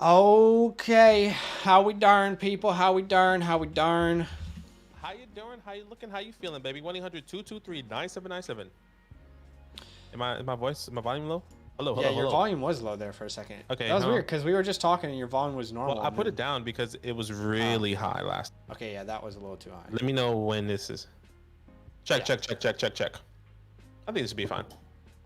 Okay, how we darn, people? How we darn? How we darn? How you doing? How you looking? How you feeling, baby? 1-800-223-9797. My volume low? Hello, Yeah, hello, your hello. volume was low there for a second. Okay, That was huh? weird because we were just talking and your volume was Well, normal. I and put then- it down because it was really high last. Okay, yeah, that was a little too high. Let me know when this is. Check, Yeah. check. I think this will be fine.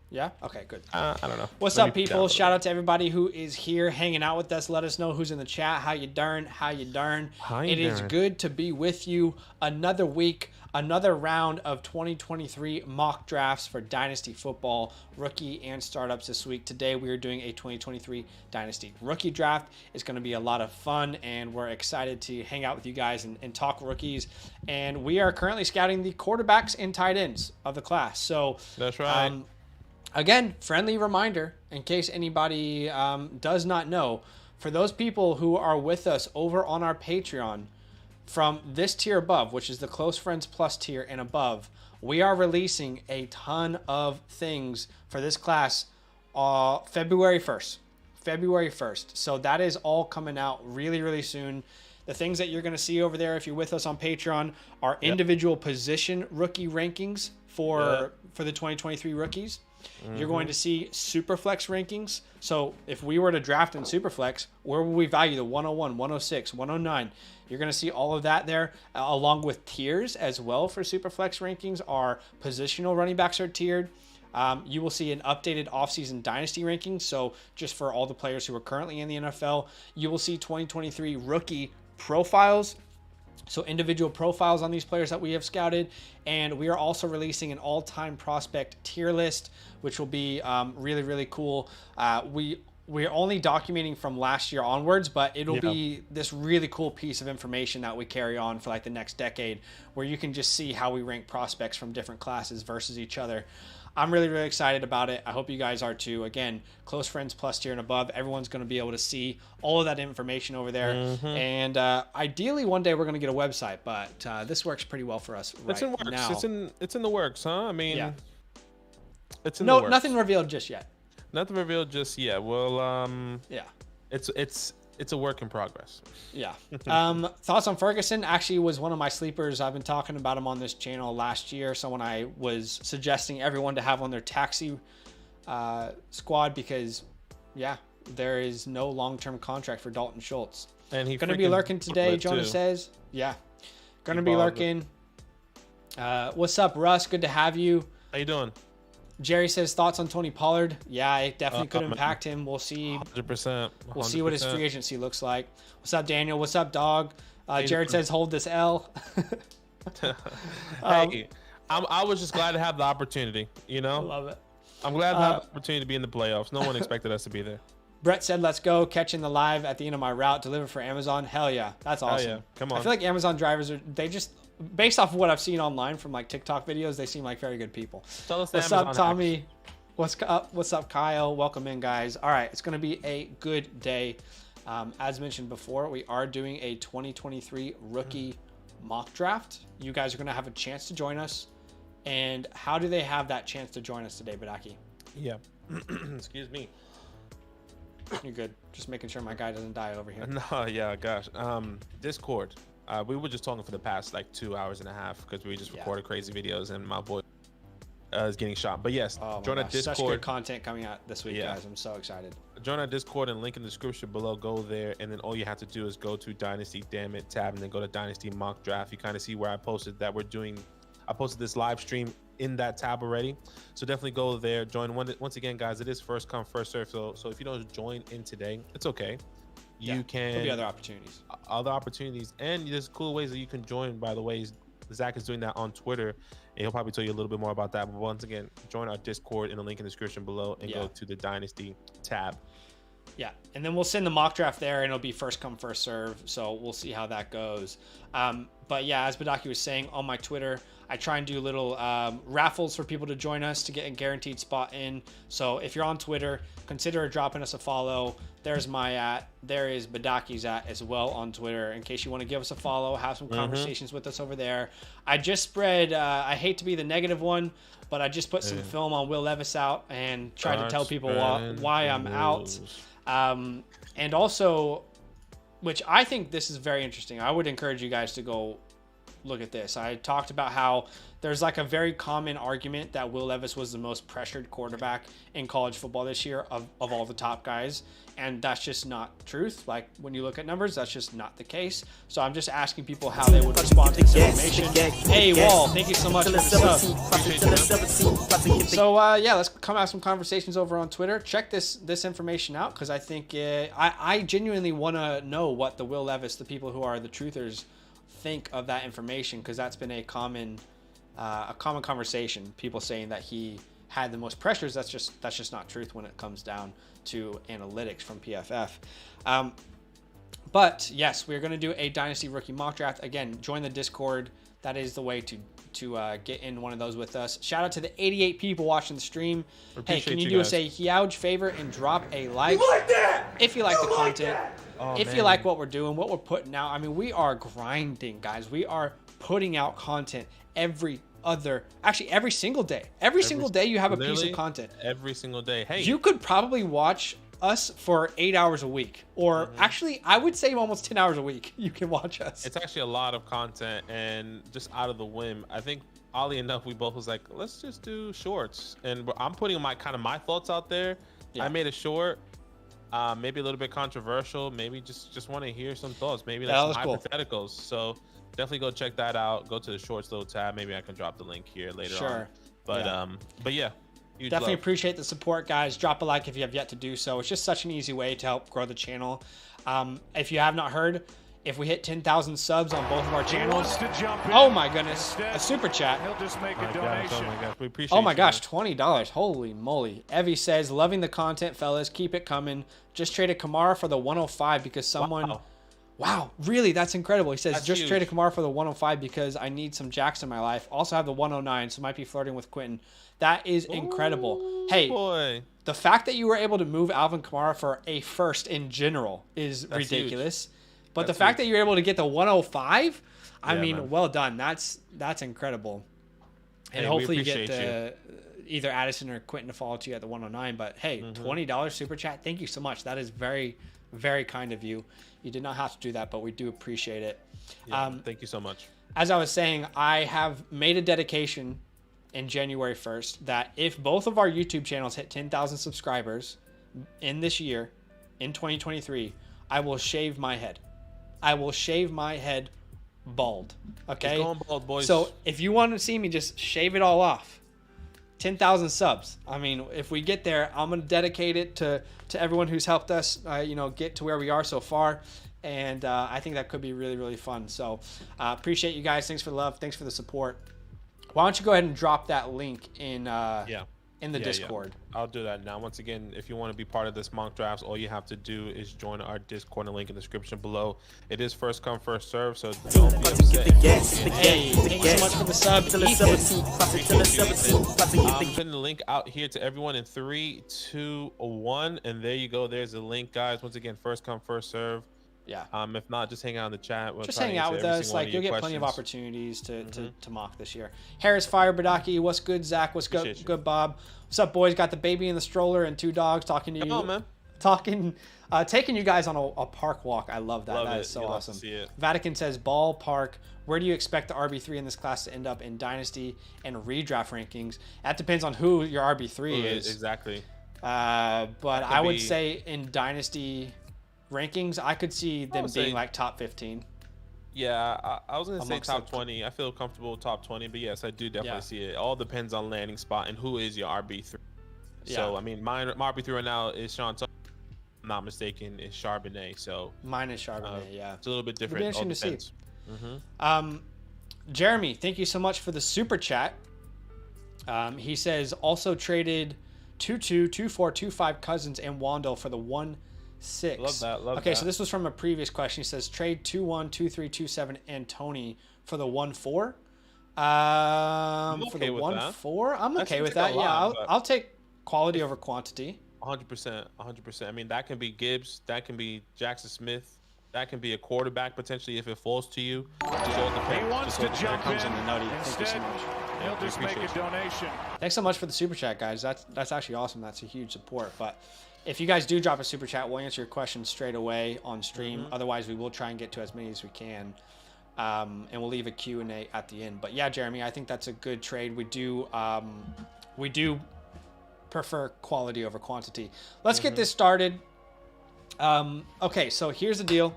Yeah? Okay, good. I don't know. What's Let me up, put down a people? little Shout bit. out to everybody who is here hanging out with us. Let us know who's in the chat. How you darn? How you darn? How you It is darn? good to be with you. Another week, another round of 2023 mock drafts for Dynasty football, rookie and startups this week. Today, we are doing a 2023 Dynasty rookie draft. It's going to be a lot of fun, and we're excited to hang out with you guys and talk rookies. And we are currently scouting the quarterbacks and tight ends of the class. So That's right. Again, friendly reminder in case anybody does not know, for those people who are with us over on our Patreon from this tier above, which is the Close Friends Plus tier and above, we are releasing a ton of things for this class February 1st. February 1st. So that is all coming out really, really soon. The things that you're going to see over there if you're with us on Patreon are individual position rookie rankings for the 2023 rookies. You're going to see Superflex rankings. So if we were to draft in Superflex, where would we value the 101, 106, 109? You're going to see all of that there, along with tiers as well for Superflex rankings. Our positional running backs are tiered. You will see an updated offseason dynasty ranking. So just for all the players who are currently in the NFL, you will see 2023 rookie profiles. So individual profiles on these players that we have scouted. And we are also releasing an all-time prospect tier list, which will be really, really cool. We're only documenting from last year onwards, but it'll be this really cool piece of information that we carry on for like the next decade, where you can just see how we rank prospects from different classes versus each other. I'm really, really excited about it. I hope you guys are too. Again, Close Friends Plus tier and above, everyone's going to be able to see all of that information over there. And ideally, one day we're going to get a website, but this works pretty well for us right It's in works. now. It's in the works, huh? I mean, Yeah. it's in the works. Nothing revealed just yet. Nothing revealed just yet. Well, Yeah. it's a work in progress. Yeah. Thoughts on Ferguson actually was one of my sleepers. I've been talking about him on this channel last year. Someone I was suggesting everyone to have on their taxi squad because, there is no long-term contract for Dalton Schultz. And he's Going to be lurking today, Jonah too. says. Yeah. Going to He be balled lurking. What's up, Russ? Good to have you. How you doing? Jerry says thoughts on Tony Pollard. Yeah, it definitely could man. impact him. We'll see. 100%. We'll see what his free agency looks like. What's up, Daniel? What's up, dog? Jared doing? says hold this L. Hey, I was just glad to have the opportunity. You know, Love it. I'm glad to have the opportunity to be in the playoffs. No one expected us to be there. Brett said, let's go. Catching the live at the end of my route. Delivered for Amazon. Hell yeah. That's awesome. yeah. Come on. I feel like Amazon drivers they just, based off of what I've seen online from like TikTok videos, they seem like very good people. Tell us the What's up, Amazon Tommy? What's up? What's up, Kyle? Welcome in, guys. All right, it's going to be a good day. As mentioned before, we are doing a 2023 rookie mock draft. You guys are going to have a chance to join us. And how do they have that chance to join us today, Badake? Yeah. Excuse me. You're good. Just making sure my guy doesn't die over here. No, yeah, gosh. Discord. We were just talking for the past like 2 hours and a half because we just recorded crazy videos and my boy is getting shot. But yes, Oh my join our gosh, such Discord. good content coming out this week, Yeah. guys. I'm so excited. Join our Discord and link in the description below. Go there, and then all you have to do is go to Dynasty Damn It tab, and then go to Dynasty Mock Draft. You kind of see where I posted that I posted this live stream in that tab already, so definitely go there. Join once again, guys. It is first come, first serve. So if you don't join in today, it's okay. You can. There'll be other opportunities. And there's cool ways that you can join. By the way, Zach is doing that on Twitter, and he'll probably tell you a little bit more about that. But once again, join our Discord in the link in the description below, and go to the Dynasty tab. Yeah, and then we'll send the mock draft there, and it'll be first come, first serve. So we'll see how that goes. But yeah, as Badake was saying, on my Twitter, I try and do little raffles for people to join us to get a guaranteed spot in. So if you're on Twitter, consider dropping us a follow. There's my @ there is Badake's @ as well on Twitter, in case you want to give us a follow, have some conversations with us over there. I just spread, I hate to be the negative one, but I just put some film on Will Levis out and tried to tell people why I'm out. And also, which I think this is very interesting. I would encourage you guys to go look at this. I talked about how there's like a very common argument that Will Levis was the most pressured quarterback in college football this year of all the top guys. And that's just not truth. Like when you look at numbers, that's just not the case. So I'm just asking people how they would respond to this information. Hey, Wall, thank you so much for the sub. So yeah, let's come have some conversations over on Twitter. Check this information out, because I think I genuinely want to know what the Will Levis, the people who are the truthers, think of that information, because that's been a common conversation. People saying that he had the most pressures. That's just not truth when it comes down to analytics from PFF. But yes, we're going to do a Dynasty rookie mock draft. Again, join the Discord. That is the way to get in one of those with us. Shout out to the 88 people watching the stream. Hey, can you do us a huge favor and drop a like? You like that? If you like the content. If you like what we're doing, what we're putting out. I mean, we are grinding, guys. We are putting out content every single day. Every single day you have a piece of content. Every single day. Hey, you could probably watch us for 8 hours a week, or actually I would say almost 10 hours a week. You can watch us. It's actually a lot of content, and just out of the whim, I think oddly enough, we both was like, let's just do shorts, and I'm putting my thoughts out there. Yeah. I made a short, maybe a little bit controversial, maybe just want to hear some thoughts, maybe like some hypotheticals. Cool. So definitely go check that out. Go to the shorts little tab. Maybe I can drop the link here later on. But yeah, definitely appreciate the support, guys. Drop a like if you have yet to do so. It's just such an easy way to help grow the channel. If you have not heard, if we hit 10,000 subs on both of our channels, oh my goodness, a super chat. He'll just make a donation. Oh my gosh, we appreciate. Oh my gosh, $20. Holy moly. Evie says, loving the content, fellas. Keep it coming. Just traded Kamara for the 105 because someone. Wow, really? That's incredible. He says, just huge. Traded Kamara for the 105 because I need some jacks in my life. Also have the 109, so might be flirting with Quentin. That is incredible. Ooh, hey, boy. The fact that you were able to move Alvin Kamara for a first in general is ridiculous. Huge. But the fact that you're able to get the 105, I mean, well done. That's incredible. And hopefully you get either Addison or Quentin to follow to you at the 109. But hey, $20 super chat. Thank you so much. That is very, very kind of you. You did not have to do that, but we do appreciate it. Yeah, thank you so much. As I was saying, I have made a dedication in January 1st that if both of our YouTube channels hit 10,000 subscribers in this year, in 2023, I will shave my head. I will shave my head bald. Okay? It's going bald, boys. So if you want to see me just shave it all off, 10,000 subs. I mean, if we get there, I'm going to dedicate it to everyone who's helped us, get to where we are so far. And I think that could be really, really fun. So appreciate you guys. Thanks for the love. Thanks for the support. Why don't you go ahead and drop that link in the Discord. Yeah. I'll do that now. Once again, if you want to be part of this mock drafts, all you have to do is join our Discord, and link in the description below. It is first come, first serve, so don't be upset. Hey, thank you so much for the sub. I'm putting the link out here to everyone in 3, 2, 1, and there you go. There's the link, guys. Once again, first come, first serve. Yeah. If not, just hang out in the chat. Just hang out with us. Like, you'll get plenty of opportunities to mock this year. Harris Fire Badake, what's good, Zach? What's good, Bob? What's up, boys? Got the baby in the stroller and 2 dogs talking to you. Come on, man. Taking you guys on a park walk. I love that. That is so awesome. To see it. Vatican says, ballpark. Where do you expect the RB3 in this class to end up in Dynasty and redraft rankings? That depends on who your RB3 is. Exactly. But I would say in Dynasty rankings, I could see them being like top 15. Yeah, I was going to say top 20. I feel comfortable with top 20, but yes, I do definitely see it. It all depends on landing spot and who is your RB3. Yeah. So, I mean, my RB3 right now is Sean Tucker. If I'm not mistaken, is Charbonnet. So mine is Charbonnet, yeah. It's a little bit different. It'll be interesting to see. Jeremy, thank you so much for the super chat. He says, also traded 2-2, 2-4, 2-5 Cousins and Wando for the 1-6. Love that. Okay, so this was from a previous question. He says, trade 2-1, 2-3, 2-7, and Tony for the 1-4. For the okay with that. 1-4, I'm That okay seems with like that. a Yeah, lot, but- I'll take quality over quantity. 100%, 100%. I mean, that can be Gibbs, that can be Jackson Smith, that can be a quarterback potentially if it falls to you. Just all He depends. wants Just to all jump comes in. in the nutty. Thank you so Instead, much. he'll we just make a appreciate you. donation. Thanks so much for the super chat, guys. That's actually awesome. That's a huge support. But if you guys do drop a super chat, we'll answer your questions straight away on stream. Otherwise, we will try and get to as many as we can. And we'll leave a Q&A at the end. But yeah, Jeremy, I think that's a good trade. We do prefer quality over quantity. Let's get this started. Okay, so here's the deal.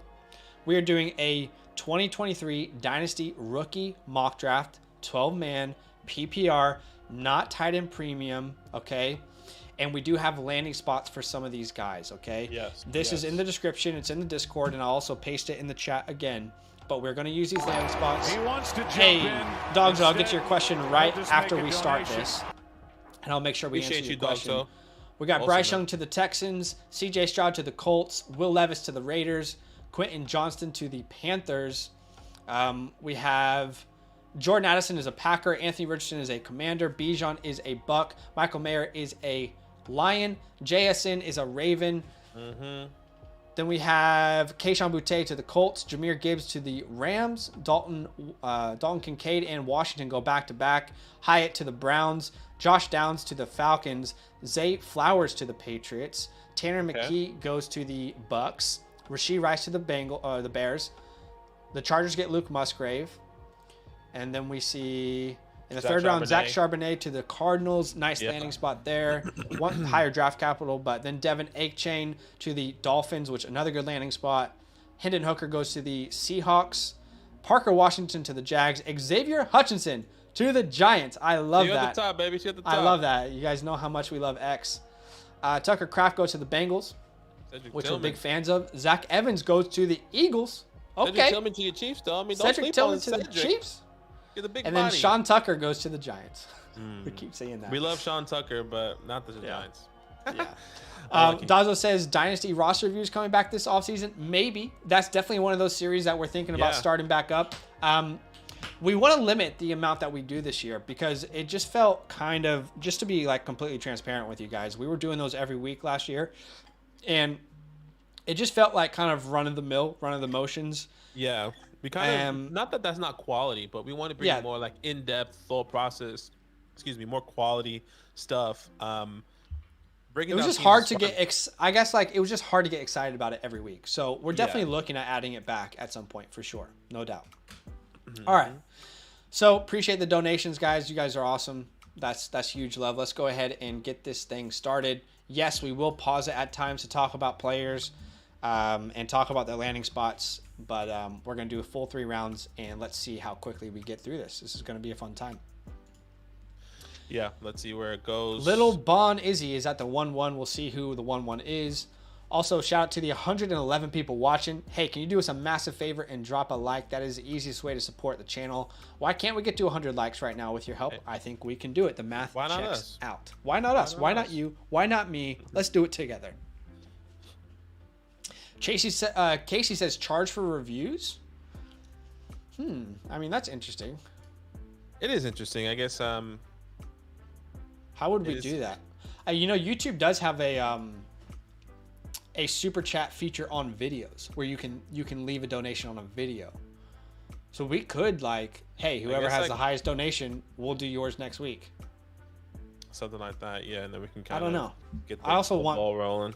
We are doing a 2023 Dynasty rookie mock draft, 12-man PPR, not tight end premium, okay? And we do have landing spots for some of these guys, okay? Yes, This is yes. in the description. It's in the Discord, and I'll also paste it in the chat again. But we're going to use these landing spots. He wants to jump Hey, in. Dogs, I'll get Instead, your question he'll right just after make a we start donation. this. And I'll make sure we Appreciate answer you, your question. Dogso. We got Awesome, Bryce man. Young to the Texans, CJ Stroud to the Colts, Will Levis to the Raiders, Quentin Johnston to the Panthers. We have Jordan Addison is a Packer, Anthony Richardson is a Commander, Bijan is a Buck, Michael Mayer is a Lion, JSN is a Raven. Then we have Keyshawn Boutte to the Colts, Jahmyr Gibbs to the Rams, Dalton Kincaid and Washington go back-to-back, Hyatt to the Browns, Josh Downs to the Falcons, Zay Flowers to the Patriots, Tanner McKee goes to the Bucks, Rashee Rice to the Bears, the Chargers get Luke Musgrave, and then we see in the third round Zach Charbonnet to the Cardinals, nice landing spot there, one higher draft capital, but then Devin Achane to the Dolphins, which another good landing spot. Hendon Hooker goes to the Seahawks, Parker Washington to the Jags, Xavier Hutchinson to the Giants. I love See you that. at the top, baby. See you at the top. I love that. You guys know how much we love X. Tucker Kraft goes to the Bengals, Cedric which Tillman. we're big fans of. Zach Evans goes to the Eagles. Cedric Okay. Tillman to your Chiefs, though. I mean, don't Cedric sleep Tillman on to the Cedric. Chiefs. You're the big And then body. Sean Tucker goes to the Giants. We keep saying that. We love Sean Tucker, but not the Giants. Yeah. Unlucky. Dazo says Dynasty roster reviews coming back this offseason. Maybe. That's definitely one of those series that we're thinking about Yeah. starting back up. We want to limit the amount that we do this year because it just felt kind of, just to be like completely transparent with you guys, we were doing those every week last year. And it just felt like kind of run of the motions. Yeah. We kind of, not that that's not quality, but we want to bring more like in-depth thought process, more quality stuff. It was just hard to get, I guess like it was just hard to get excited about it every week. So we're definitely looking at adding it back at some point for sure. No doubt. All right. So appreciate the donations, guys. You guys are awesome. That's huge love. Let's go ahead and get this thing started. Yes, we will pause it at times to talk about players and talk about their landing spots. But we're going to do a full 3 rounds, and let's see how quickly we get through this. This is going to be a fun time. Yeah, let's see where it goes. Little Bon Izzy is at the 1-1. We'll see who the 1-1 is. Also, shout out to the 111 people watching. Hey, can you do us a massive favor and drop a like? That is the easiest way to support the channel. Why can't we get to 100 likes right now with your help? I think we can do it. The math checks out. Why not us? Why not you? Why not me? Let's do it together. Casey says charge for reviews. I mean, that's interesting. It is interesting, I guess. How would we do that? You know, YouTube does have a super chat feature on videos where you can leave a donation on a video. So we could like, hey, whoever has the highest donation, we'll do yours next week. Something like that, yeah, and then we can I don't know. Get the ball rolling.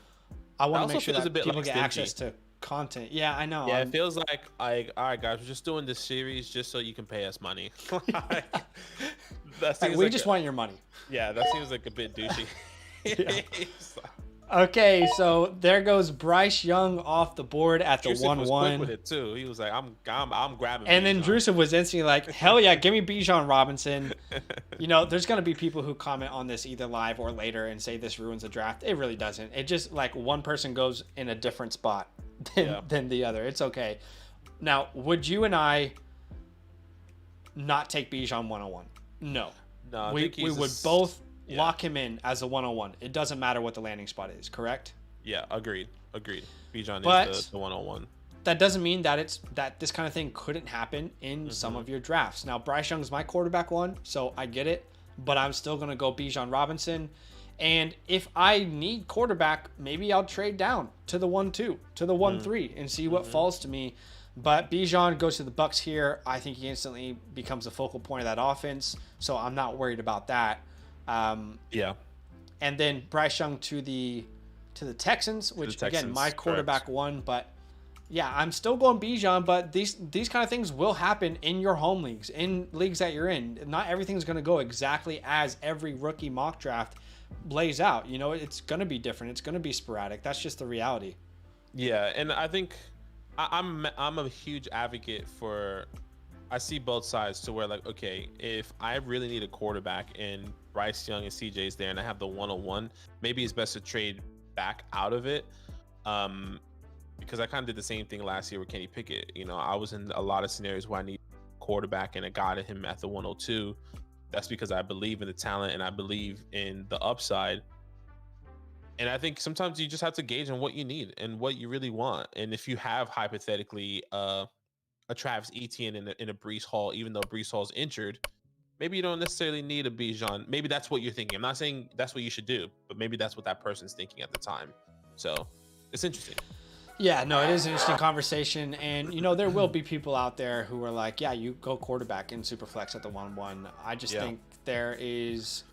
I want to make sure feels that a bit people like get stingy. access to content. Yeah, I know. Yeah, it feels like all right, guys, we're just doing this series just so you can pay us money. We just want your money. Yeah, that seems like a bit douchey. Okay, so there goes Bryce Young off the board at the 1-1. Was quick with it too. He was like, I'm grabbing. And then Drusiv was instantly like, hell yeah, give me Bijan Robinson. You know, there's going to be people who comment on this either live or later and say this ruins the draft. It really doesn't. It just like one person goes in a different spot than the other. It's okay. Now, would you and I not take Bijan 101? No. We would both lock him in as a 101. It doesn't matter what the landing spot is, correct? Yeah, agreed. Bijan is the 101. that doesn't mean that this kind of thing couldn't happen in some of your drafts. Now, Bryce Young's my quarterback one, so I get it, but I'm still going to go Bijan Robinson. And if I need quarterback, maybe I'll trade down to the 1-2, to the 1-3 and see what falls to me. But Bijan goes to the Bucs here. I think he instantly becomes a focal point of that offense, so I'm not worried about that. Yeah. And then Bryce Young to the Texans, which again, my quarterback one, but yeah, I'm still going Bijan, but these kind of things will happen in your home leagues, in leagues that you're in. Not everything's going to go exactly as every rookie mock draft lays out. You know, it's going to be different. It's going to be sporadic. That's just the reality. Yeah, and I think I'm a huge advocate for. I see both sides to where, like, okay, if I really need a quarterback and Bryce Young and CJ's there and I have the 101, maybe it's best to trade back out of it. Because I kind of did the same thing last year with Kenny Pickett. You know, I was in a lot of scenarios where I need a quarterback and I got him at the 102. That's because I believe in the talent and I believe in the upside. And I think sometimes you just have to gauge on what you need and what you really want. And if you have hypothetically a Travis Etienne in a Breece Hall, even though Breece Hall's injured, maybe you don't necessarily need a Bijan. Maybe that's what you're thinking. I'm not saying that's what you should do, but maybe that's what that person's thinking at the time. So it's interesting. Yeah, no, it is an interesting conversation. And, you know, there will be people out there who are like, yeah, you go quarterback in Superflex at the 1-1. I just think there's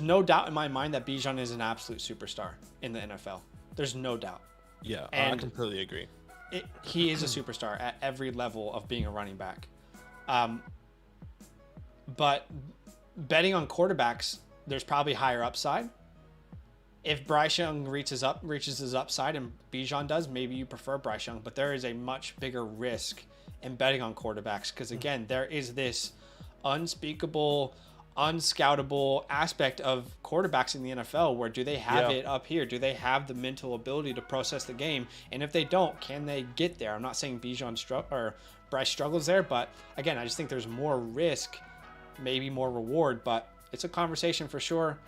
no doubt in my mind that Bijan is an absolute superstar in the NFL. There's no doubt. Yeah, and I completely agree. He is a superstar at every level of being a running back. But betting on quarterbacks, there's probably higher upside. If Bryce Young reaches his upside and Bijan does, maybe you prefer Bryce Young, but there is a much bigger risk in betting on quarterbacks because, again, there is this unspeakable, unscoutable aspect of quarterbacks in the NFL where do they have it up here? Do they have the mental ability to process the game? And if they don't, can they get there? I'm not saying Bryce struggles there, but again, I just think there's more risk, maybe more reward, but it's a conversation for sure.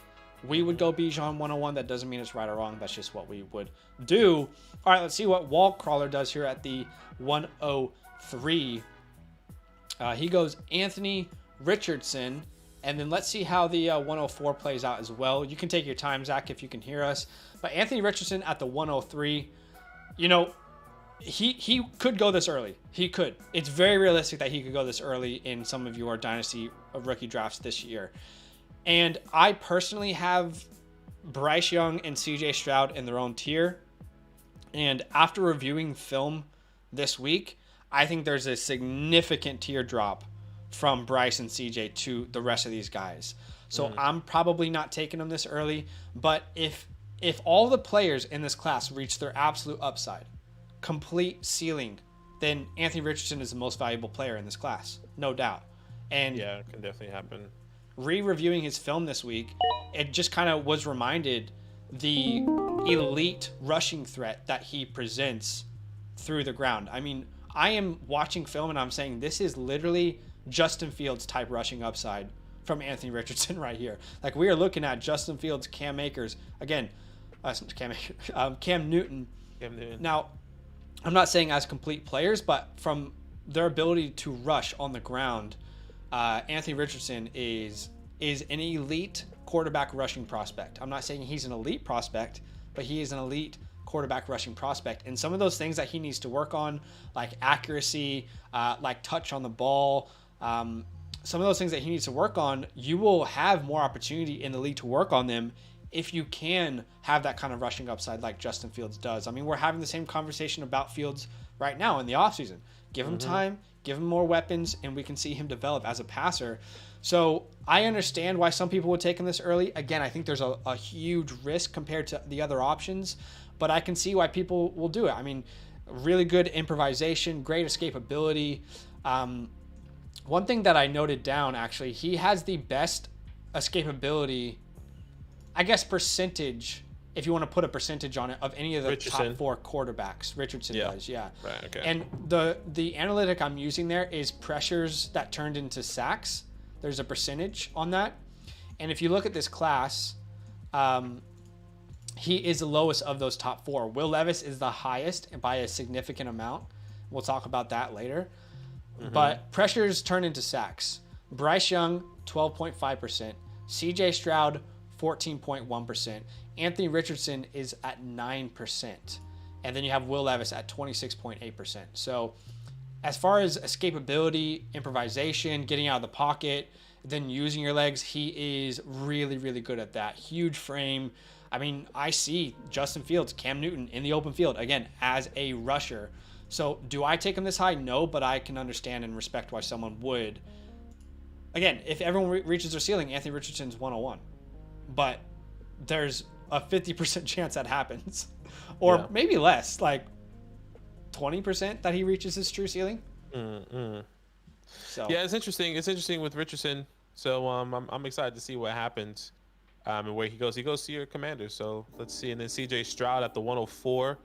We would go Bijan 101. That doesn't mean it's right or wrong. That's just what we would do. All right, let's see what Wall Crawler does here at the 103. He goes Anthony Richardson. And then let's see how the 104 plays out as well. You can take your time, Zach, if you can hear us. But Anthony Richardson at the 103, you know, he could go this early. He could. It's very realistic that he could go this early in some of your Dynasty rookie drafts this year. And I personally have Bryce Young and CJ Stroud in their own tier. And after reviewing film this week, I think there's a significant tier drop from Bryce and CJ to the rest of these guys. So I'm probably not taking them this early. But if all the players in this class reach their absolute upside, complete ceiling, then Anthony Richardson is the most valuable player in this class, no doubt. And yeah, it can definitely happen. Re-reviewing his film this week, it just kind of was reminded the elite rushing threat that he presents through the ground. I mean, I am watching film and I'm saying this is literally Justin Fields type rushing upside from Anthony Richardson right here. Like, we are looking at Justin Fields, Cam Akers, again, Cam Newton. Now, I'm not saying as complete players, but from their ability to rush on the ground, Anthony Richardson is an elite quarterback rushing prospect. I'm not saying he's an elite prospect, but he is an elite quarterback rushing prospect. And some of those things that he needs to work on, like accuracy, like touch on the ball, some of those things that he needs to work on, you will have more opportunity in the league to work on them if you can have that kind of rushing upside like Justin Fields does. I mean, we're having the same conversation about Fields right now in the offseason. Give him time, give him more weapons, and we can see him develop as a passer. So I understand why some people would take him this early. Again, I think there's a huge risk compared to the other options, but I can see why people will do it. I mean, really good improvisation, great escapability. One thing that I noted down, actually, he has the best escapability, I guess, percentage, if you want to put a percentage on it, of any of the top four quarterbacks. Richardson does, yeah. Right, okay. And the analytic I'm using there is pressures that turned into sacks. There's a percentage on that. And if you look at this class, he is the lowest of those top 4. Will Levis is the highest by a significant amount. We'll talk about that later. But pressures turn into sacks. Bryce Young, 12.5%. CJ Stroud, 14.1%. Anthony Richardson is at 9%. And then you have Will Levis at 26.8%. So as far as escapability, improvisation, getting out of the pocket, then using your legs, he is really, really good at that. Huge frame. I mean, I see Justin Fields, Cam Newton in the open field, again, as a rusher. So do I take him this high? No, but I can understand and respect why someone would. Again, if everyone reaches their ceiling, Anthony Richardson's 101. But there's a 50% chance that happens. Or maybe less, like 20% that he reaches his true ceiling. So yeah, it's interesting. It's interesting with Richardson. So I'm excited to see what happens and where he goes. He goes to your commander. So let's see. And then CJ Stroud at the 104.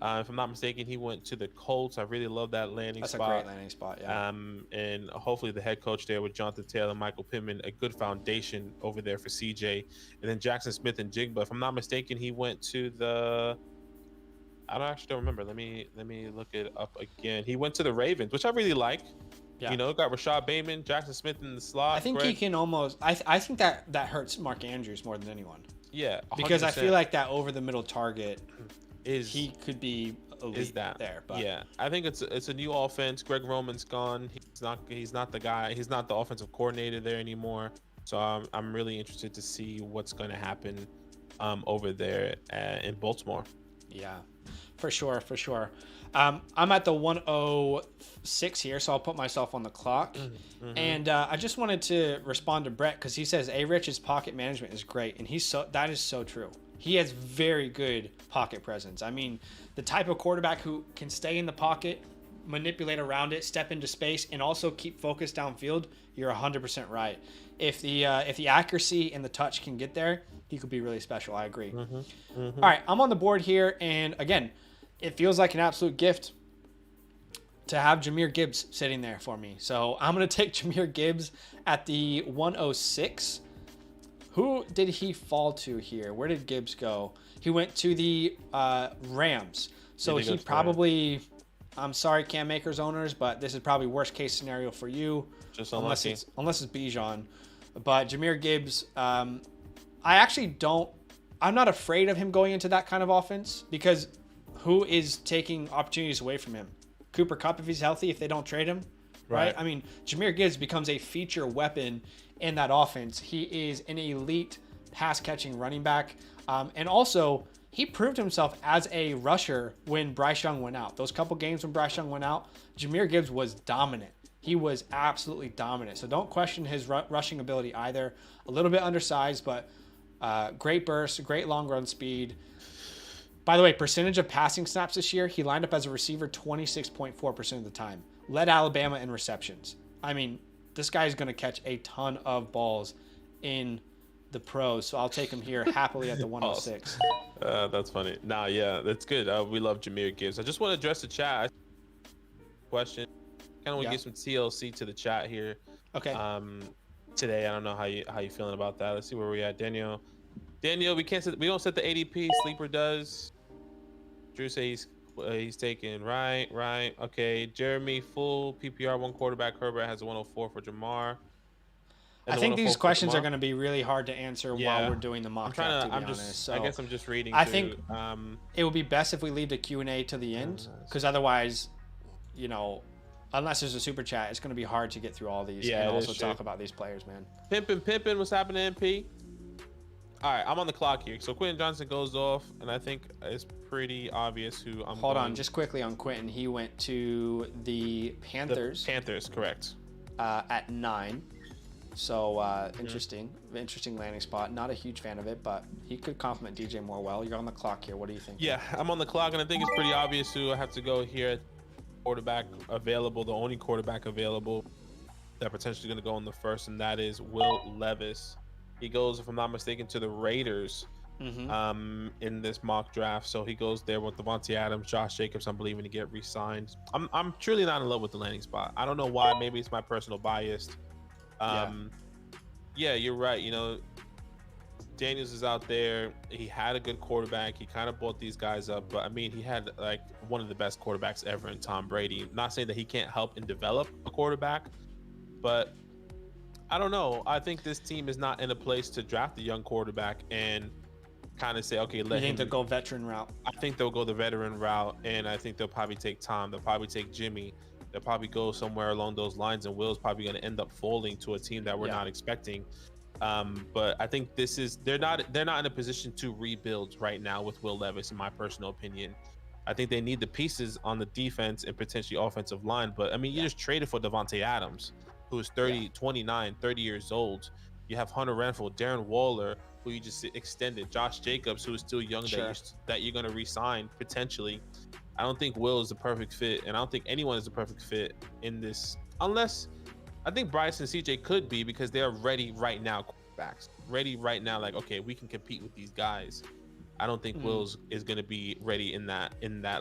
If I'm not mistaken, he went to the Colts. I really love that landing spot. That's a great landing spot, yeah. And hopefully the head coach there with Jonathan Taylor and Michael Pittman, a good foundation over there for CJ. And then Jackson Smith and Jigba. If I'm not mistaken, he went to the... I actually don't remember. Let me look it up again. He went to the Ravens, which I really like. Yeah. You know, got Rashad Bateman, Jackson Smith in the slot. I think he can almost... I think that hurts Mark Andrews more than anyone. Yeah, 100%. Because I feel like that over-the-middle target... he could be elite there. But yeah, I think it's a new offense. Greg Roman's gone. He's not the guy. He's not the offensive coordinator there anymore. So I'm really interested to see what's going to happen over there in Baltimore. Yeah, for sure. I'm at the 106 here, so I'll put myself on the clock. And I just wanted to respond to Brett because he says A-Rich's pocket management is great, and that is so true. He has very good pocket presence. I mean, the type of quarterback who can stay in the pocket, manipulate around it, step into space, and also keep focused downfield, you're 100% right. If the accuracy and the touch can get there, he could be really special. I agree. All right, I'm on the board here, and again, it feels like an absolute gift to have Jahmyr Gibbs sitting there for me. So I'm going to take Jahmyr Gibbs at the 106. Who did he fall to here? Where did Gibbs go? He went to the Rams. So he probably... I'm sorry, Cam Akers owners, but this is probably worst case scenario for you. Just unless it's Bijan. But Jahmyr Gibbs, I actually don't... I'm not afraid of him going into that kind of offense because who is taking opportunities away from him? Cooper Kupp if he's healthy, if they don't trade him, right? I mean, Jahmyr Gibbs becomes a feature weapon in that offense. He is an elite pass-catching running back. And also, he proved himself as a rusher when Bryce Young went out. Those couple games when Bryce Young went out, Jahmyr Gibbs was dominant. He was absolutely dominant. So don't question his rushing ability either. A little bit undersized, but great burst, great long run speed. By the way, percentage of passing snaps this year, he lined up as a receiver 26.4% of the time. Led Alabama in receptions. I mean, this guy is going to catch a ton of balls in the pros, so I'll take him here happily at the 106. That's funny. Nah, yeah, that's good. We love Jahmyr Gibbs. I just want to address the chat question. Kind of want to give some TLC to the chat here. Okay. Today, I don't know how you feeling about that. Let's see where we at. Daniel, we don't set the ADP. Sleeper does. Drew says he's taking right. Okay, Jeremy, full PPR, one quarterback. Herbert has a 104 for Jamar. I think these questions are going to be really hard to answer while we're doing the mock draft, to be honest. So I guess I'm just reading. I think it would be best if we leave the Q&A to the end, because otherwise, you know, unless there's a super chat, it's going to be hard to get through all these and also talk about these players, man. Pimpin', what's happening, MP? All right, I'm on the clock here. So Quentin Johnson goes off, and I think it's pretty obvious who I'm Hold on, just quickly on Quentin. He went to the Panthers. The Panthers, correct. At 9. So interesting landing spot. Not a huge fan of it, but he could complement DJ Moore well. You're on the clock here. What do you think? Yeah, I'm on the clock, and I think it's pretty obvious who I have to go here. Quarterback available, the only quarterback available that potentially going to go in the first, and that is Will Levis. He goes, if I'm not mistaken, to the Raiders in this mock draft. So he goes there with Devontae Adams, Josh Jacobs, I'm believing to get re-signed. I'm truly not in love with the landing spot. I don't know why. Maybe it's my personal bias. Yeah, you're right. You know, Daniels is out there. He had a good quarterback. He kind of brought these guys up, but I mean, he had like one of the best quarterbacks ever in Tom Brady. Not saying that he can't help and develop a quarterback, but I don't know. I think this team is not in a place to draft a young quarterback and kind of say, okay, You think they'll go veteran route? I think they'll go the veteran route, and I think they'll probably take Tom. They'll probably take Jimmy. They'll probably go somewhere along those lines, and Will's probably going to end up folding to a team that we're not expecting. But I think they're not in a position to rebuild right now with Will Levis, in my personal opinion. I think they need the pieces on the defense and potentially offensive line. But I mean, you just traded for Devontae Adams, who is 29, 30 years old. You have Hunter Renfrow, Darren Waller, who you just extended, Josh Jacobs, who is still young, that you're going to re-sign potentially. I don't think Will is the perfect fit, and I don't think anyone is the perfect fit in this, unless I think Bryce and CJ could be, because they're ready right now, quarterbacks. Ready right now, like, okay, we can compete with these guys. I don't think Will's is going to be ready in that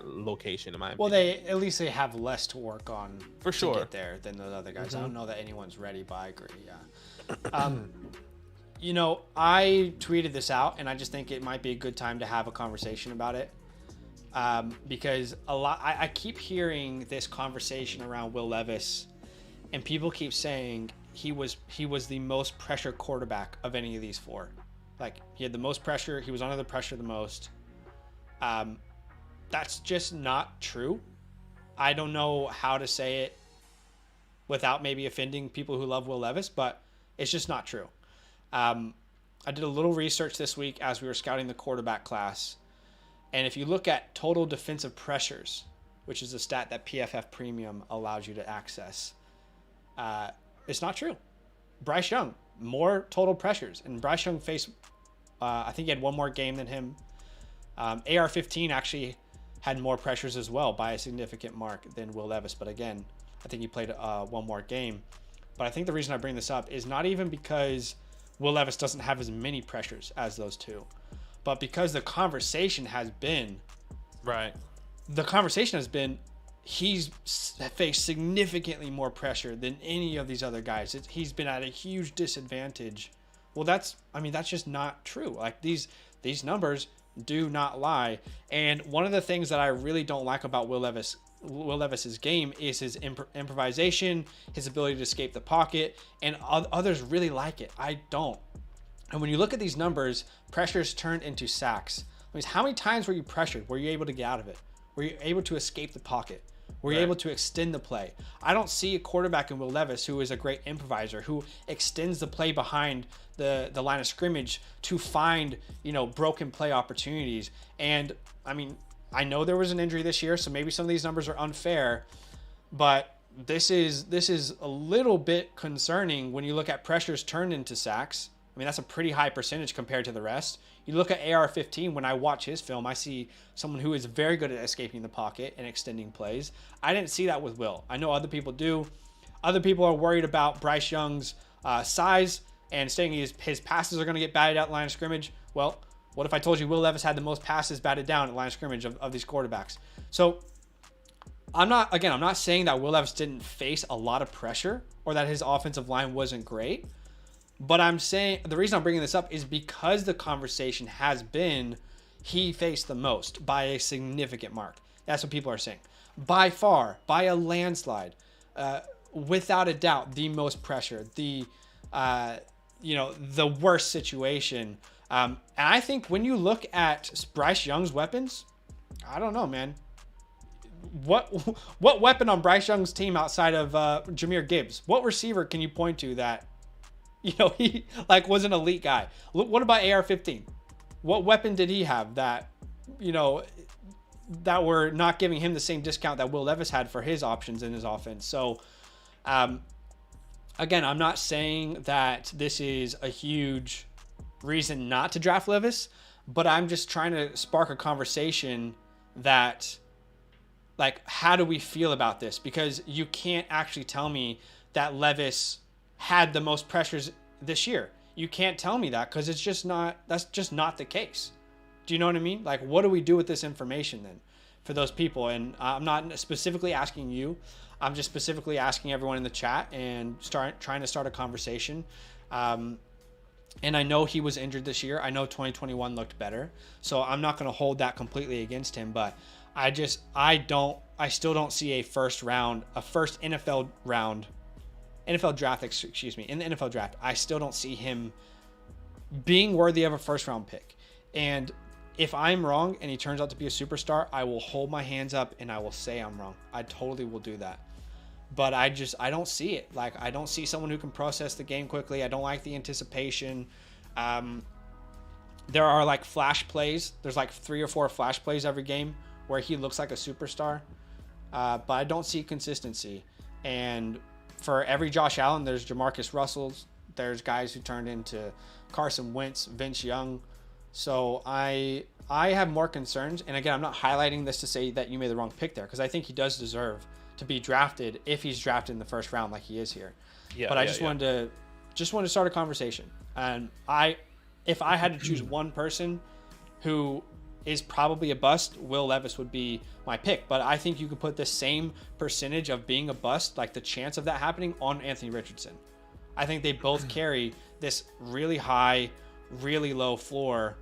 location, in my opinion. Well, at least they have less to work on for sure to get there than those other guys. I don't know that anyone's ready, but I agree. Yeah. You know, I tweeted this out, and I just think it might be a good time to have a conversation about it, because I keep hearing this conversation around Will Levis, and people keep saying he was the most pressure quarterback of any of these four. Like, he had the most pressure. He was under the pressure the most. That's just not true. I don't know how to say it without maybe offending people who love Will Levis, but it's just not true. I did a little research this week as we were scouting the quarterback class. And if you look at total defensive pressures, which is a stat that PFF Premium allows you to access, it's not true. Bryce Young, more total pressures. And Bryce Young faced, I think he had one more game than him. AR-15 actually had more pressures as well by a significant mark than Will Levis. But again, I think he played one more game. But I think the reason I bring this up is not even because Will Levis doesn't have as many pressures as those two, but because the conversation has been, he's faced significantly more pressure than any of these other guys. He's been at a huge disadvantage. Well, that's just not true. Like, these numbers do not lie. And one of the things that I really don't like about Will Levis's game is his improvisation, his ability to escape the pocket, and others really like it. I don't. And when you look at these numbers, pressures turned into sacks. I mean, how many times were you pressured? Were you able to get out of it? Were you able to escape the pocket? Were you able to extend the play? I don't see a quarterback in Will Levis who is a great improviser, who extends the play behind the line of scrimmage to find, broken play opportunities. And I mean, I know there was an injury this year, so maybe some of these numbers are unfair, but this is a little bit concerning when you look at pressures turned into sacks. I mean, that's a pretty high percentage compared to the rest. You look at AR-15, when I watch his film, I see someone who is very good at escaping the pocket and extending plays. I didn't see that with Will. I know other people do. Other people are worried about Bryce Young's size and saying his passes are going to get batted out line of scrimmage. Well, what if I told you Will Levis had the most passes batted down at line of scrimmage of these quarterbacks? So I'm not saying that Will Levis didn't face a lot of pressure or that his offensive line wasn't great. But I'm saying the reason I'm bringing this up is because the conversation has been he faced the most by a significant mark. That's what people are saying. By far, by a landslide, without a doubt, the most pressure, the worst situation. And I think when you look at Bryce Young's weapons, I don't know, man. What weapon on Bryce Young's team outside of Jahmyr Gibbs? What receiver can you point to that he was an elite guy? What about AR-15? What weapon did he have that that were not giving him the same discount that Will Levis had for his options in his offense? So, again, I'm not saying that this is a huge reason not to draft Levis, but I'm just trying to spark a conversation that, like, how do we feel about this? Because you can't actually tell me that Levis had the most pressures this year. You can't tell me that because that's just not the case. Do you know what I mean? Like, what do we do with this information then for those people? And I'm not specifically asking you. I'm just specifically asking everyone in the chat and trying to start a conversation. And I know he was injured this year. I know 2021 looked better. So I'm not going to hold that completely against him. But I still don't see a first NFL draft, excuse me, in the NFL draft. I still don't see him being worthy of a first round pick. And if I'm wrong and he turns out to be a superstar, I will hold my hands up and I will say I'm wrong. I totally will do that. But I don't see it. Like, I don't see someone who can process the game quickly. I don't like the anticipation. There are like flash plays. There's like 3 or 4 flash plays every game where he looks like a superstar. But I don't see consistency. And for every Josh Allen, there's Jamarcus Russells. There's guys who turned into Carson Wentz, Vince Young. So I have more concerns. And again, I'm not highlighting this to say that you made the wrong pick there, because I think he does deserve to be drafted if he's drafted in the first round like he is here. But I just wanted to start a conversation. And if I had to choose one person who is probably a bust, Will Levis would be my pick. But I think you could put the same percentage of being a bust, like the chance of that happening, on Anthony Richardson. I think they both carry this really high, really low floor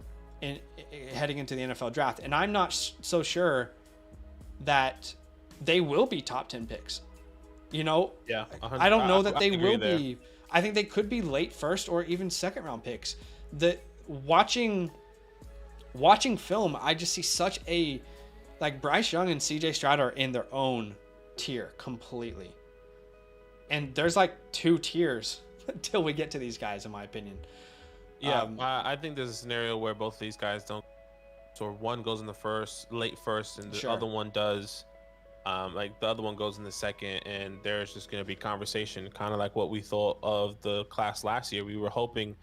heading into the NFL draft. And I'm not so sure that they will be top 10 picks. You know? Yeah. I don't know that they will be. I think they could be late first or even second round picks. Watching film, I just see such a, like, Bryce Young and CJ Stroud are in their own tier completely. And there's like 2 tiers until we get to these guys, in my opinion. Yeah, I think there's a scenario where both of these guys don't. So one goes in the late first, and the other one does. Like the other one goes in the second, and there's just going to be conversation, kind of like what we thought of the class last year. We were hoping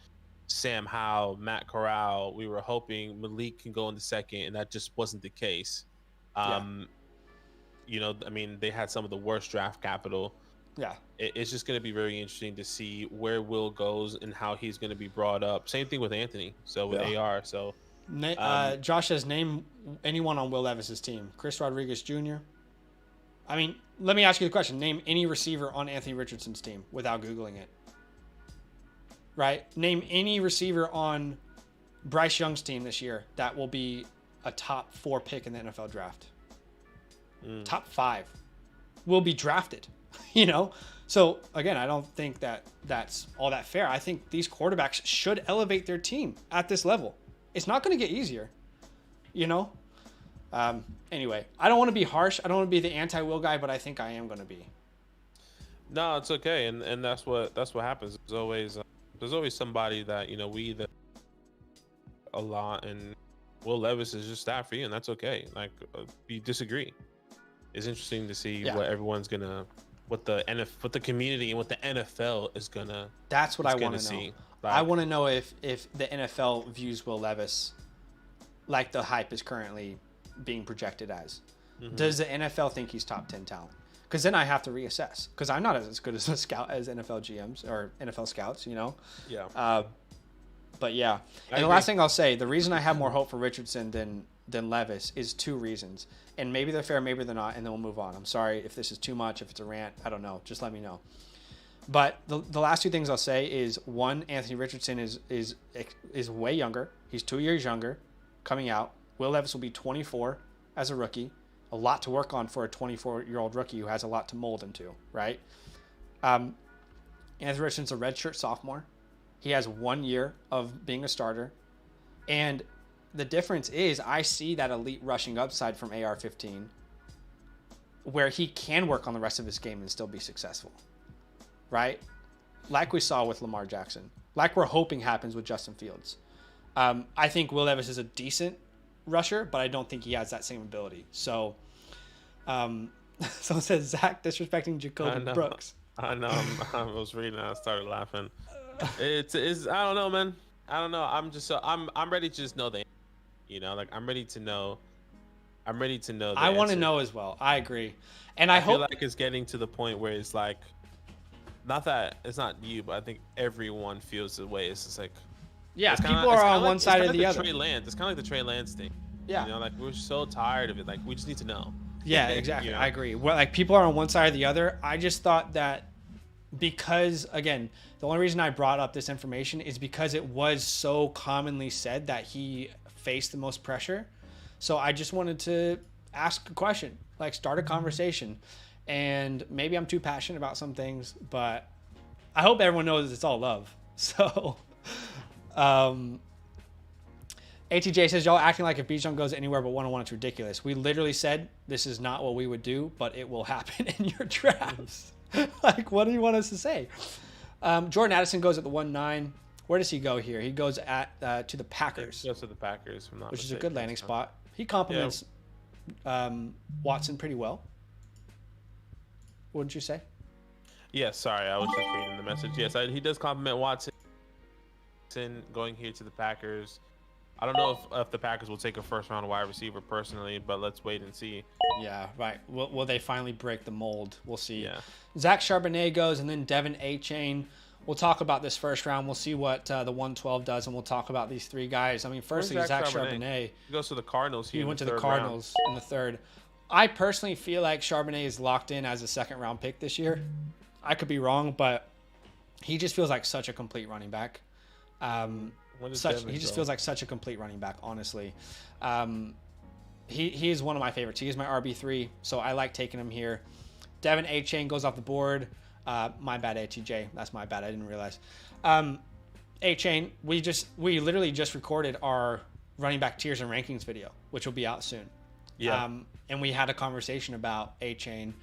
Sam Howell, Matt Corral, we were hoping Malik can go in the second, and that just wasn't the case. You know, I mean, they had some of the worst draft capital. Yeah, it's just going to be very interesting to see where Will goes and how he's going to be brought up. Same thing with Anthony. So with AR. So Josh says, name anyone on Will Levis's team. Chris Rodriguez Jr. I mean, let me ask you the question. Name any receiver on Anthony Richardson's team without Googling it. Right? Name any receiver on Bryce Young's team this year that will be a top 4 pick in the NFL draft. Top 5 will be drafted, you know? So, again, I don't think that that's all that fair. I think these quarterbacks should elevate their team at this level. It's not going to get easier, you know? Anyway, I don't want to be harsh. I don't want to be the anti-Will guy, but I think I am going to be. No, it's okay, and that's what happens. There's always somebody that, you know, we either a lot, and Will Levis is just that for you, and that's okay. Like, we disagree. It's interesting to see what everyone's gonna, what the community and what the NFL is gonna. That's what I want to know. Like, I want to know if the NFL views Will Levis like the hype is currently being projected as. Does the NFL think he's top 10 talent? Because then I have to reassess. Because I'm not as good as a scout as NFL GMs or NFL scouts, you know? Yeah. But yeah. And the last thing I'll say, the reason I have more hope for Richardson than Levis is 2 reasons. And maybe they're fair, maybe they're not, and then we'll move on. I'm sorry if this is too much, if it's a rant, I don't know. Just let me know. But the last 2 things I'll say is, one, Anthony Richardson is way younger. He's 2 years younger coming out. Will Levis will be 24 as a rookie. A lot to work on for a 24-year-old rookie who has a lot to mold into, right? Anthony Richardson's a redshirt sophomore. He has 1 year of being a starter. And the difference is I see that elite rushing upside from AR-15 where he can work on the rest of his game and still be successful, right? Like we saw with Lamar Jackson. Like we're hoping happens with Justin Fields. I think Will Levis is a decent rusher, but I don't think he has that same ability. So, someone says Zach disrespecting Jacoby Brooks. I know. I was reading and I started laughing. It's I don't know, man. I don't know. I'm ready to just know the, you know, like I'm ready to know. I want to know as well. I agree, and I hope feel like it's getting to the point where it's like, not that it's not you, but I think everyone feels the way. It's just like. Yeah, people are on one side or the other. It's kind of like the Trey Lance thing. Yeah. You know, like we're so tired of it. Like we just need to know. Yeah, exactly. You know? I agree. Well, like people are on one side or the other. I just thought that because, again, the only reason I brought up this information is because it was so commonly said that he faced the most pressure. So I just wanted to ask a question, like start a conversation. And maybe I'm too passionate about some things, but I hope everyone knows it's all love. So, ATJ says, y'all acting like if Bijan goes anywhere but 101, it's ridiculous. We literally said this is not what we would do, but it will happen in your drafts. Like, what do you want us to say? Jordan Addison goes at the 1-9. Where does he go here? He goes at to the Packers. He goes to the Packers, which is a good landing spot. He compliments Watson pretty well. Wouldn't you say? Yes, sorry, I was just reading the message. Yes, he does compliment Watson going here to the Packers. I don't know if the Packers will take a first-round wide receiver personally, but let's wait and see. Yeah, right. Will they finally break the mold? We'll see. Yeah. Zach Charbonnet goes, and then Devin A-Chain. We'll talk about this first round. We'll see what the 112 does, and we'll talk about these three guys. I mean, firstly, Zach Charbonnet. He goes to the Cardinals here. He went to the Cardinals in the third. I personally feel like Charbonnet is locked in as a second-round pick this year. I could be wrong, but he just feels like such a complete running back. He just feels like such a complete running back, honestly. He is one of my favorites. He is my RB3, so I like taking him here. Devin A-Chain goes off the board. My bad, ATJ. That's my bad. I didn't realize. A-Chain, we literally just recorded our running back tiers and rankings video, which will be out soon. Yeah. And we had a conversation about A-Chain.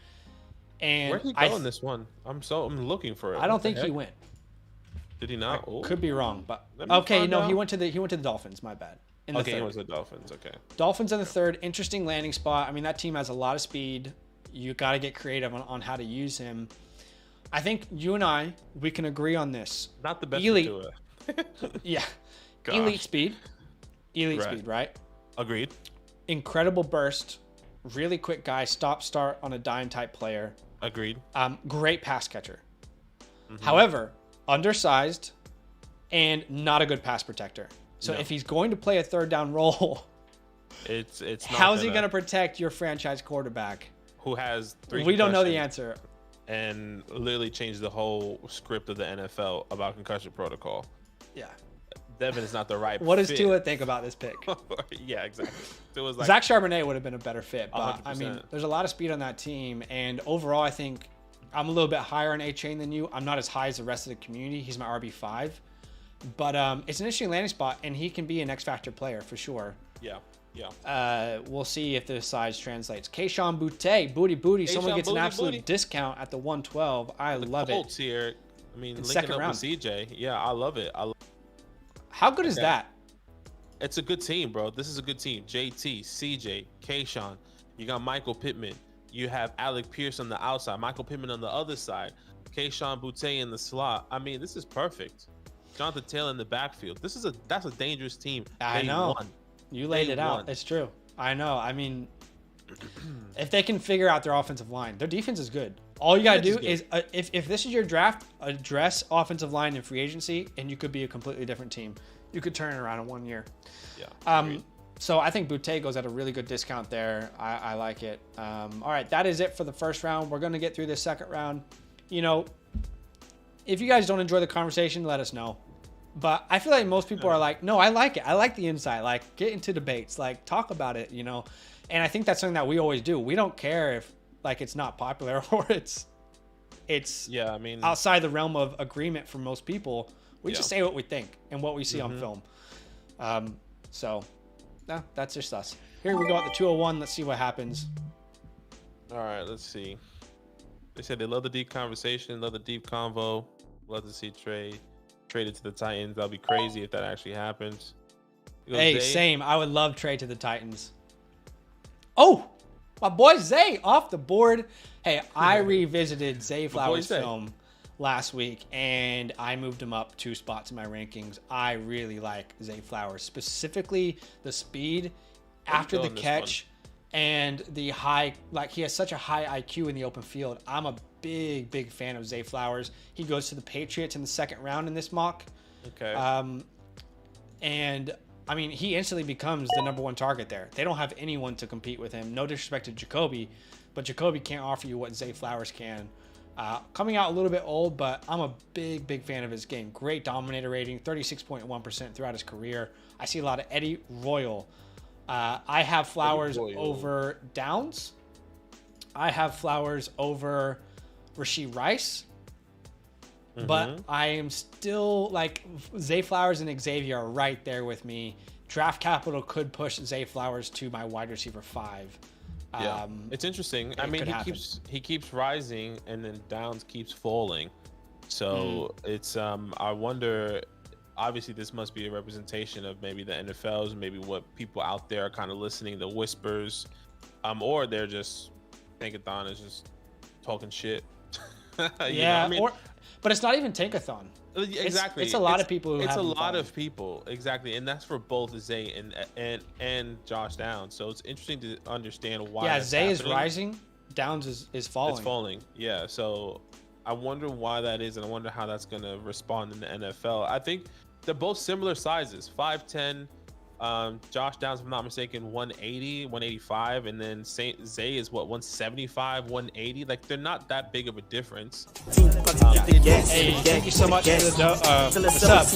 And where'd he go in this one? I'm looking for it. I don't think he went. Did he not? Could be wrong, but okay. No, he went to the Dolphins. My bad. He went to the Dolphins. Okay. Dolphins in the third. Interesting landing spot. I mean, that team has a lot of speed. You got to get creative on how to use him. I think you and we can agree on this. Not the best. Elite. Yeah. Gosh. Elite speed, right? Agreed. Incredible burst. Really quick guy. Stop-start on a dime type player. Agreed. Great pass catcher. Mm-hmm. However, undersized and not a good pass protector. So if he's going to play a third down role, it's not how's he going to protect your franchise quarterback who has 3 We don't know the answer. And literally changed the whole script of the NFL about concussion protocol. Yeah. Devin is not the right What fit. does Tua think about this pick? Yeah, exactly. Tua's like, Zach Charbonnet would have been a better fit, but 100%. I mean, there's a lot of speed on that team, and overall, I think I'm a little bit higher on A-Chain than you. I'm not as high as the rest of the community. He's my RB5, but it's an interesting landing spot, and he can be an X-Factor player for sure. Yeah. We'll see if the size translates. Keyshawn Boutte, booty. Someone gets an absolute discount at the 112. I love it. Colts here. I mean, linking second up round. with CJ. Yeah, I love it. How good is that? It's a good team, bro. This is a good team. JT, CJ, Keyshawn. You got Michael Pittman. You have Alec Pierce on the outside. Michael Pittman on the other side. Keyshawn Boutte in the slot. I mean, this is perfect. Jonathan Taylor in the backfield. That's a dangerous team. I know. You laid it out. It's true. I know. I mean, if they can figure out their offensive line, their defense is good. All you got to do is, if this is your draft, address offensive line in free agency, and you could be a completely different team. You could turn it around in 1 year. Yeah. So I think Boutte goes at a really good discount there. I like it. All right, that is it for the first round. We're going to get through this second round. You know, if you guys don't enjoy the conversation, let us know. But I feel like most people are like, no, I like it. I like the insight. Like, get into debates. Like, talk about it, you know. And I think that's something that we always do. We don't care if, like, it's not popular or it's yeah, I mean, outside the realm of agreement for most people. We just say what we think and what we see on film. So, no, that's just us. Here we go at the 201. Let's see what happens. All right, let's see. They said they love the deep conversation, love the deep convo, love to see Trey traded to the Titans. That'll be crazy if that actually happens. Hey, same. I would love Trey to the Titans. Oh, my boy Zay off the board. Hey, I revisited Zay Flowers' film last week, and I moved him up 2 spots in my rankings. I really like Zay Flowers, specifically the speed after the catch and the high, like he has such a high IQ in the open field. I'm a big fan of Zay Flowers. He goes to the Patriots in the second round in this mock. Okay. And I mean, he instantly becomes the #1 target there. They don't have anyone to compete with him. No disrespect to Jacoby, but Jacoby can't offer you what Zay Flowers can. Coming out a little bit old, but I'm a big fan of his game. Great dominator rating, 36.1% throughout his career. I see a lot of Eddie Royal. I have Flowers over Downs. I have Flowers over Rashee Rice. But I am still like Zay Flowers and Xavier are right there with me. Draft capital could push Zay Flowers to my wide receiver 5. Yeah, it's interesting. I mean, he keeps rising, and then Downs keeps falling. So it's I wonder. Obviously, this must be a representation of maybe the NFL's, maybe what people out there are kind of listening to whispers, or they're just Tankathon is just talking shit. Yeah, I mean, but it's not even Tankathon. Exactly, it's a lot of people who it's a lot of people, exactly, and that's for both Zay and Josh Downs. So it's interesting to understand why. Yeah, Zay is rising, Downs is falling. It's falling. Yeah, so I wonder why that is, and I wonder how that's going to respond in the NFL. I think they're both similar sizes, 5'10". Josh Downs, if I'm not mistaken, 180, 185, and then Zay is what, 175, 180. Like, they're not that big of a difference. Hey, thank you so much for the sub.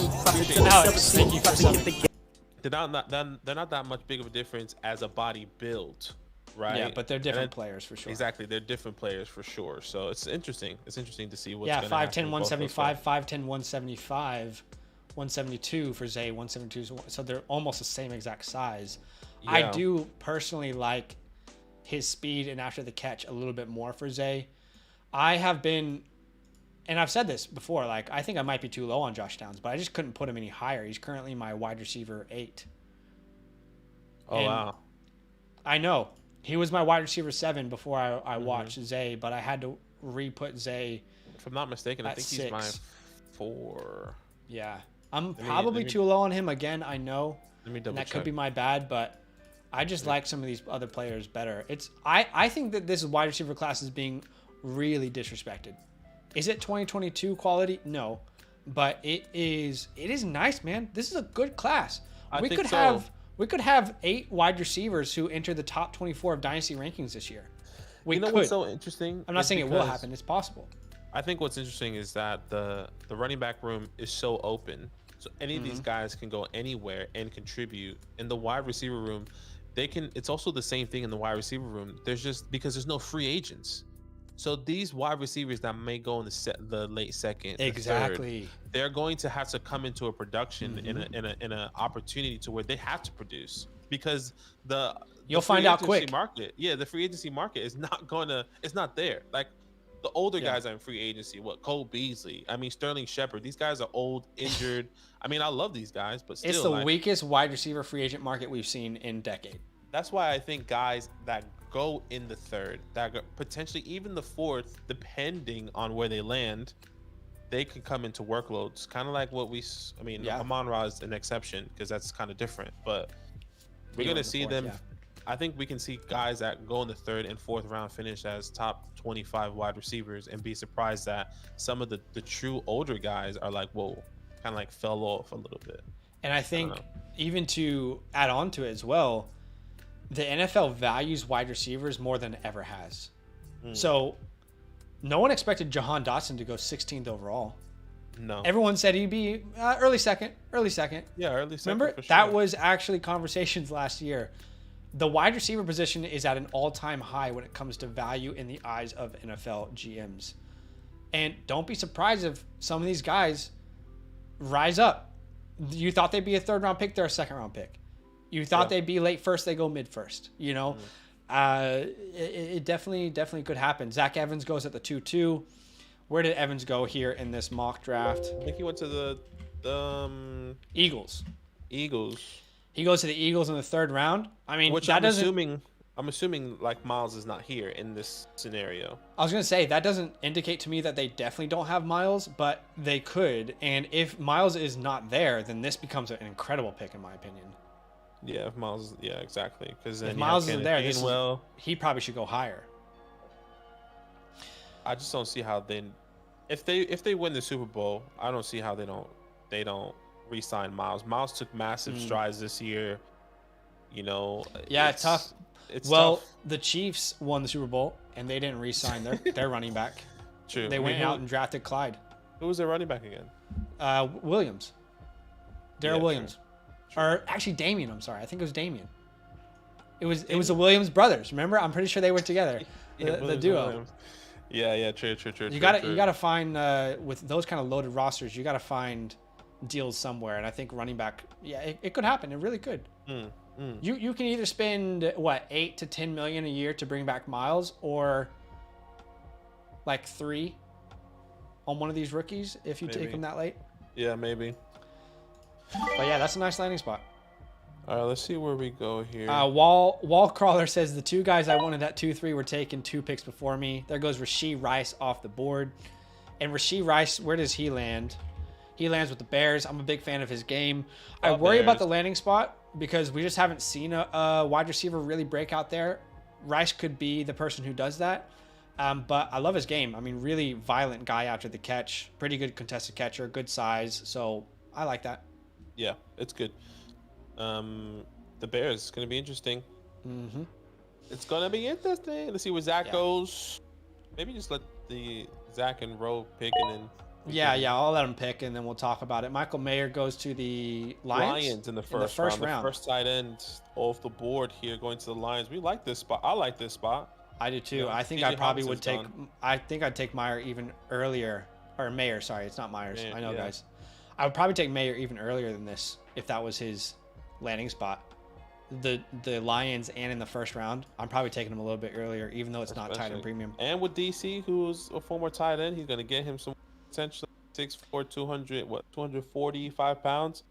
Alex, thank you for subbing. They're not that much big of a difference as a body build, right? Yeah, but they're different players for sure. Exactly, they're different players for sure. So it's interesting. It's interesting to see what's going to happen. 5'10", 175, 5'10", 175. 172 for Zay, 172, so they're almost the same exact size. Yeah. I do personally like his speed and after the catch a little bit more for Zay. I have been, and I've said this before, like I think I might be too low on Josh Downs, but I just couldn't put him any higher. He's currently my wide receiver 8. Oh, and wow. I know. He was my wide receiver 7 before I watched Zay, but I had to re-put Zay. If I'm not mistaken, I think 6. He's my 4. Yeah. I'm probably too low on him again. I know, and that could be my bad, but I just like some of these other players better. I think that this wide receiver class is being really disrespected. Is it 2022 quality? No, but it is nice, man. This is a good class. We could have 8 wide receivers who enter the top 24 of Dynasty rankings this year. You know what's so interesting? I'm not saying it will happen. It's possible. I think what's interesting is that the running back room is so open. So any of these guys can go anywhere and contribute. In the wide receiver room, they can. It's also the same thing in the wide receiver room. There's just because there's no free agents. So these wide receivers that may go in the late second, exactly, third, they're going to have to come into a production in an opportunity to where they have to produce because you'll find out quick. The free agency market is not it's not there. Like. The older guys are in free agency. Cole Beasley? I mean, Sterling Shepard. These guys are old, injured. I mean, I love these guys, but still. It's the weakest wide receiver free agent market we've seen in decade. That's why I think guys that go in the 3rd, that go, potentially even the 4th, depending on where they land, they can come into workloads. Kind of like what Amon-Ra is an exception because that's kind of different. But we're going to see them. Yeah. I think we can see guys that go in the 3rd and 4th round finish as top 25 wide receivers and be surprised that some of the true older guys are like, whoa, kind of like fell off a little bit. And I think even to add on to it as well, the NFL values wide receivers more than it ever has. So no one expected Jahan Dotson to go 16th overall. No. Everyone said he'd be early second. Yeah, early second. Remember, for sure. That was actually conversations last year. The wide receiver position is at an all-time high when it comes to value in the eyes of NFL GMs. And don't be surprised if some of these guys rise up. You thought they'd be a 3rd-round pick, they're a 2nd-round pick. You thought they'd be late first, they go mid-first. You know, it definitely could happen. Zach Evans goes at the 2-2. Where did Evans go here in this mock draft? I think he went to the Eagles. He goes to the Eagles in the 3rd round. I mean, which I'm assuming like Miles is not here in this scenario. I was going to say that doesn't indicate to me that they definitely don't have Miles, but they could. And if Miles is not there, then this becomes an incredible pick in my opinion. Yeah, if Miles, exactly. Because if Miles isn't there, he probably should go higher. I just don't see how then, if they win the Super Bowl, I don't see how they don't re-sign Miles. Miles took massive strides this year. You know. Yeah, it's tough. It's tough. The Chiefs won the Super Bowl and they didn't re-sign their running back. True. They went out and drafted Clyde. Who was their running back again? Williams. Darrell Williams. True. Or actually Damien, I'm sorry. I think it was Damien. It was the Williams brothers. Remember? I'm pretty sure they were together. The duo. Yeah, true. You gotta find with those kind of loaded rosters, you gotta find deals somewhere. And I think running back, it could happen. It really could. You can either spend what, 8 to 10 million a year to bring back Miles, or like 3 on one of these rookies if you take them that late. Yeah, maybe. But yeah, that's a nice landing spot. All right, let's see where we go here. Wall Crawler says the 2 guys I wanted at 2-3 were taken 2 picks before me. There goes Rashee Rice off the board. And Rashee Rice, where does he land? He lands with the Bears. I'm a big fan of his game. I worry about the landing spot because we just haven't seen a wide receiver really break out there. Rice could be the person who does that. But I love his game. I mean, really violent guy after the catch. Pretty good contested catcher. Good size. So I like that. Yeah, it's good. The Bears, it's going to be interesting. It's going to be interesting. Let's see where Zach goes. Maybe just let the Zach and Rowe pick and then... I'll let him pick and then we'll talk about it. Michael Mayer goes to the Lions in the first round. The first tight end off the board here going to the Lions. We like this spot. I like this spot. I do too. I think I probably would take... I think I'd take Meyer even earlier. Or Mayer, sorry. It's not Myers. I know, guys. I would probably take Mayer even earlier than this if that was his landing spot. The Lions and in the first round, I'm probably taking him a little bit earlier, even though it's not tight end premium. And with DC, who's a former tight end, he's going to get him some potentially 6'4", 245 pounds.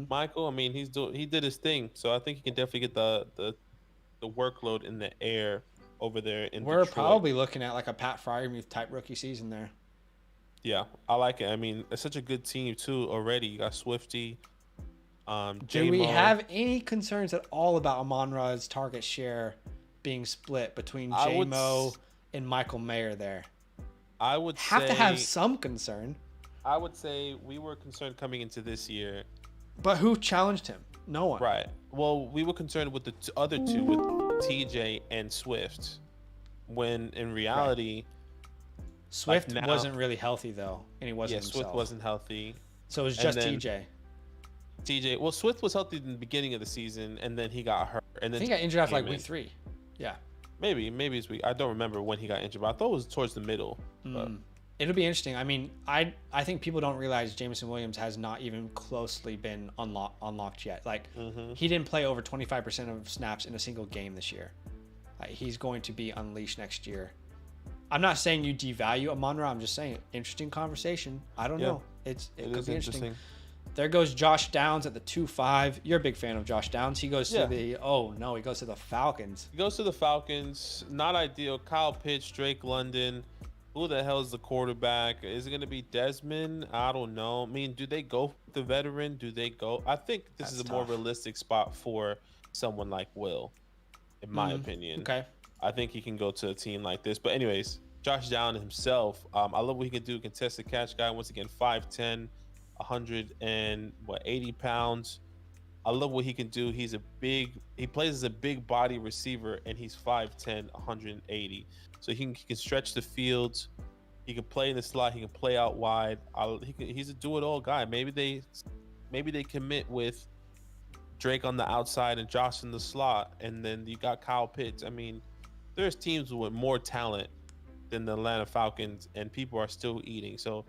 Michael, I mean, he did his thing, so I think he can definitely get the workload in the air over there in Detroit. We're probably looking at like a Pat Freiermuth type rookie season there. Yeah, I like it. I mean, it's such a good team too already. You got Swifty. Do we have any concerns at all about Amon-Ra's target share being split between J-Mo and Michael Mayer there? I would have to have some concern. I would say we were concerned coming into this year. But who challenged him? No one. Right. Well, we were concerned with the other two, with TJ and Swift, when in reality... Swift wasn't really healthy though, and he wasn't himself. Swift wasn't healthy. So it was just TJ. Well, Swift was healthy in the beginning of the season, and then he got hurt. And then he got injured after like week 3. Yeah. Maybe it's week. I don't remember when he got injured, but I thought it was towards the middle. It'll be interesting. I mean, I think people don't realize Jameson Williams has not even closely been unlocked yet. Like he didn't play over 25% of snaps in a single game this year. He's going to be unleashed next year. I'm not saying you devalue Amon-Ra. I'm just saying interesting conversation. I don't know. It could be interesting. There goes Josh Downs at the 2-5. You're a big fan of Josh Downs. He goes to he goes to the Falcons. He goes to the Falcons. Not ideal. Kyle Pitts, Drake London. Who the hell is the quarterback? Is it going to be Desmond? I don't know. I mean, do they go with the veteran? Do they go? I think this is a more realistic spot for someone like Will, in my opinion. Okay. I think he can go to a team like this. But anyways, Josh Downs himself, I love what he can do. Contested catch guy, once again, 5'10", 180 pounds. I love what he can do. He plays as a big body receiver, and he's 5'10", 180. So he can stretch the field. He can play in the slot. He can play out wide. He's a do-it-all guy. Maybe they commit with Drake on the outside and Josh in the slot, and then you got Kyle Pitts. I mean, there's teams with more talent than the Atlanta Falcons, and people are still eating. So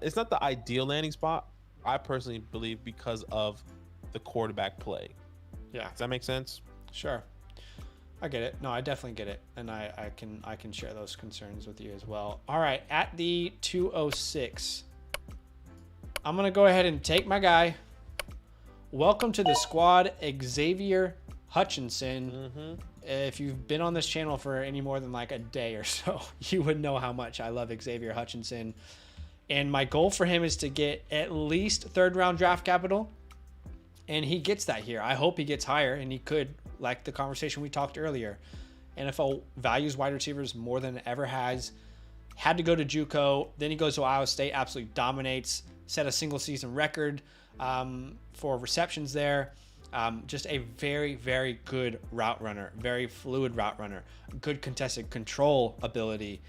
it's not the ideal landing spot, I personally believe, because of the quarterback play. Yeah. Does that make sense? Sure. I get it. No, I definitely get it. And I can share those concerns with you as well. All right. At the 206, I'm going to go ahead and take my guy. Welcome to the squad, Xavier Hutchinson. If you've been on this channel for any more than like a day or so, you would know how much I love Xavier Hutchinson. And my goal for him is to get at least third-round draft capital. And he gets that here. I hope he gets higher, and he could, like the conversation we talked earlier. NFL values wide receivers more than it ever has. Had to go to JUCO. Then he goes to Iowa State, absolutely dominates, set a single-season record for receptions there. Just a very, very good route runner, very fluid route runner, good contested control ability.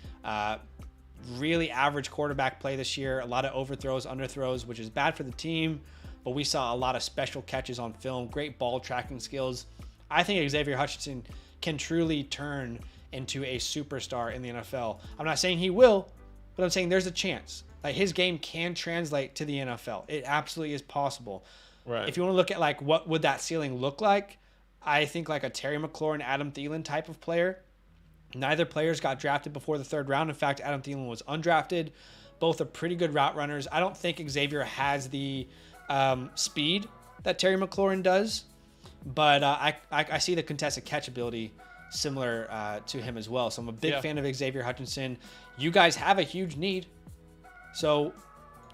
really average quarterback play this year. A lot of overthrows, underthrows, which is bad for the team. But we saw a lot of special catches on film, great ball tracking skills. I think Xavier Hutchinson can truly turn into a superstar in the NFL. I'm not saying he will, but I'm saying there's a chance. Like, his game can translate to the NFL. It absolutely is possible. Right. If you want to look at like what would that ceiling look like, I think like a Terry McLaurin, Adam Thielen type of player. Neither players got drafted before the 3rd round. In fact, Adam Thielen was undrafted. Both are pretty good route runners. I don't think Xavier has the speed that Terry McLaurin does, but I see the contested catch ability similar to him as well. So I'm a big fan of Xavier Hutchinson. You guys have a huge need. So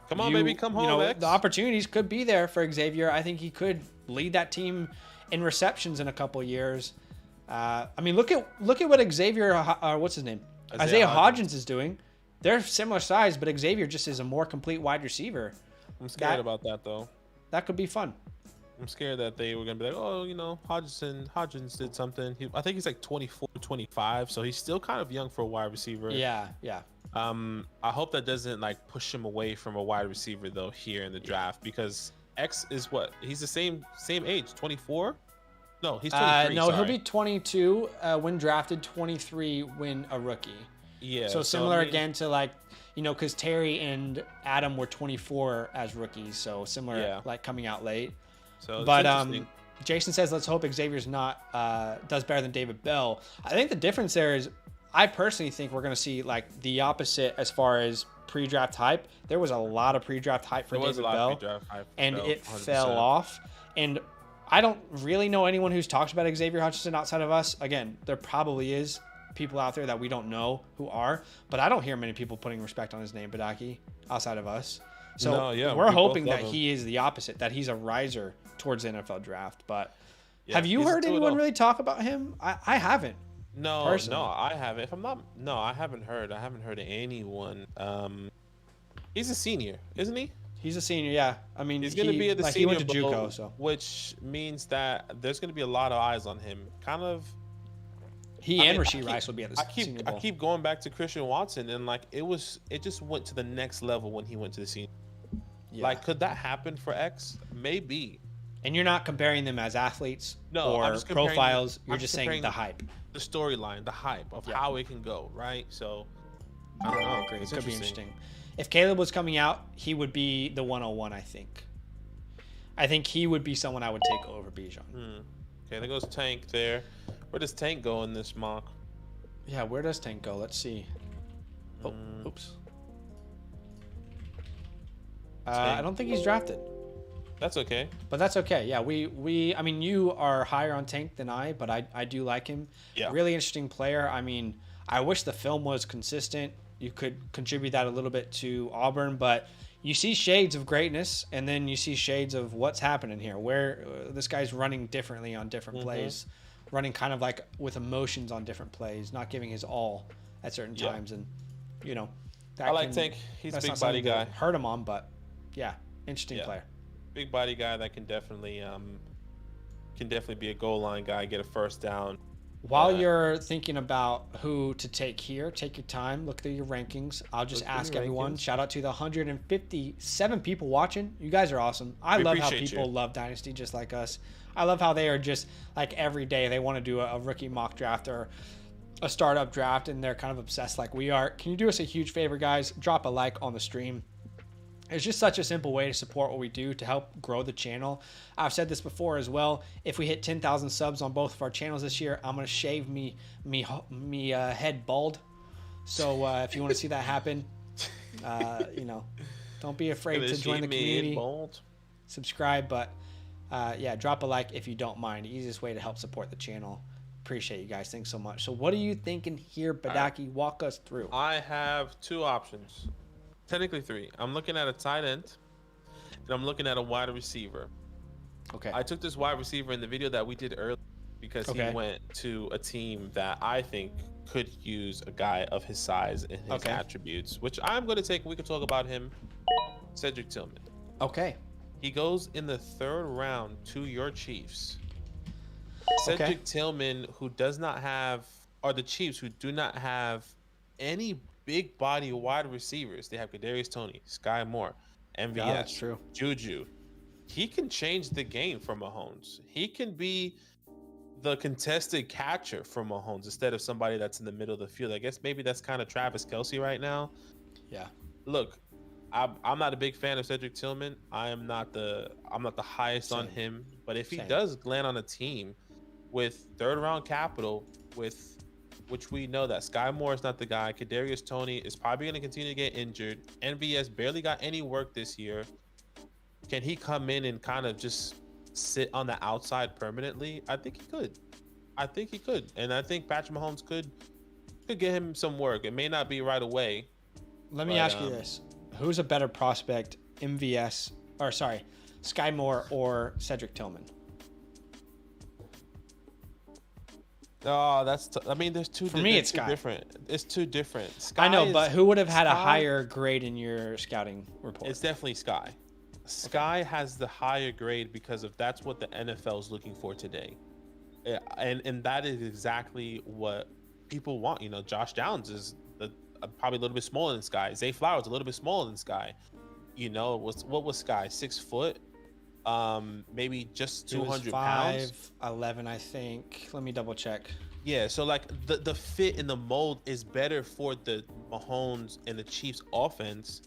come on, baby, come home. X. The opportunities could be there for Xavier. I think he could lead that team in receptions in a couple of years. I mean, look at what Xavier, what's his name? Isaiah Hodgins is doing. They're similar size, but Xavier just is a more complete wide receiver. I'm scared about that, though. That could be fun. I'm scared that they were going to be like, oh, Hodgins did something. I think he's like 24, 25, so he's still kind of young for a wide receiver. Yeah. I hope that doesn't like push him away from a wide receiver though here in the draft, because X is what? He's the same age, 24? No, he's 23. No, he'll be 22 when drafted, 23 when a rookie. Yeah. So similar again to like, because Terry and Adam were 24 as rookies, so similar, like coming out late. So, but Jason says, let's hope Xavier's not does better than David Bell. I think the difference there is, I personally think we're going to see like the opposite as far as pre-draft hype. There was a lot of pre-draft hype for David Bell, and it 100%. Fell off. And I don't really know anyone who's talked about Xavier Hutchinson outside of us. Again, there probably is people out there that we don't know who are, but I don't hear many people putting respect on his name, Badake, outside of us. So we're hoping that he is the opposite, that he's a riser towards the NFL draft. But have you heard anyone really talk about him? I haven't. No, personally. No, I haven't. If I'm not, no, I haven't heard anyone. He's a senior, isn't he? He's a senior, yeah. I mean, he's going to be at the senior, he went to JUCO, so which means that there's going to be a lot of eyes on him. Kind of. Rasheed Rice will be at the Senior Bowl. I keep going back to Christian Watson, and like it just went to the next level when he went to the Senior. Yeah. Like, could that happen for X? Maybe. And you're not comparing them as athletes or profiles. You're just saying the hype, the storyline, the hype of how it can go, right? So I don't know. It could be interesting. If Caleb was coming out, he would be the 101. I think he would be someone I would take over Bijan. Okay, there goes Tank there. Where does Tank go in this mock? Yeah, where does Tank go? Let's see. Oh, oops. I don't think he's drafted. That's okay. But that's okay. Yeah, I mean, you are higher on Tank than I, but I do like him. Yeah. Really interesting player. I mean, I wish the film was consistent. You could contribute that a little bit to Auburn, but you see shades of greatness, and then you see shades of what's happening here, where this guy's running differently on different plays, running kind of like with emotions on different plays, not giving his all at certain times. And, I like Tank. He's a big body guy. Hurt him on, but yeah, interesting player. Big body guy that can definitely be a goal line guy, get a first down. While you're thinking about who to take here, take your time, look through your rankings. I'll just ask everyone. Shout out to the 157 people watching. You guys are awesome. I love how people love Dynasty just like us. I love how they are just like every day they want to do a rookie mock draft or a startup draft, and they're kind of obsessed like we are. Can you do us a huge favor, guys? Drop a like on the stream. It's just such a simple way to support what we do to help grow the channel. I've said this before as well. If we hit 10,000 subs on both of our channels this year, I'm gonna shave me head bald. So if you want to see that happen, don't be afraid to join the community. Subscribe, but drop a like if you don't mind. The easiest way to help support the channel. Appreciate you guys. Thanks so much. So what are you thinking here, Badake? Walk us through. I have two options. Technically three. I'm looking at a tight end, and I'm looking at a wide receiver. Okay. I took this wide receiver in the video that we did earlier because he went to a team that I think could use a guy of his size and his attributes, which I'm going to take. We can talk about him. Cedric Tillman. Okay. He goes in the 3rd round to your Chiefs. Cedric Tillman, who does not have, or the Chiefs, who do not have any big body wide receivers. They have Kadarius Toney, Sky Moore, MVS, Yeah, that's true. Juju. He can change the game for Mahomes. He can be the contested catcher for Mahomes instead of somebody that's in the middle of the field. I guess maybe that's kind of Travis Kelce right now. Yeah. Look, I'm not a big fan of Cedric Tillman. I'm not the highest on him. But if he does land on a team with third round capital, with which we know that Sky Moore is not the guy. Kadarius Toney is probably going to continue to get injured. MVS barely got any work this year. Can he come in and kind of just sit on the outside permanently? I think he could. And I think Patrick Mahomes could get him some work. It may not be right away. Let me ask you this. Who's a better prospect, Sky Moore or Cedric Tillman? Oh, I mean, there's two. For me, it's Sky. Different. It's two different. Sky I know, but who would have had a higher grade in your scouting report? It's definitely Sky. Sky has the higher grade because that's what the NFL is looking for today, and that is exactly what people want. You know, Josh Downs is probably a little bit smaller than Sky. Zay Flowers a little bit smaller than Sky. You know, what was Sky? 6 foot. Maybe just 200 pounds. 5'11", I think. Let me double check. Yeah, so like the fit in the mold is better for the Mahomes and the Chiefs offense,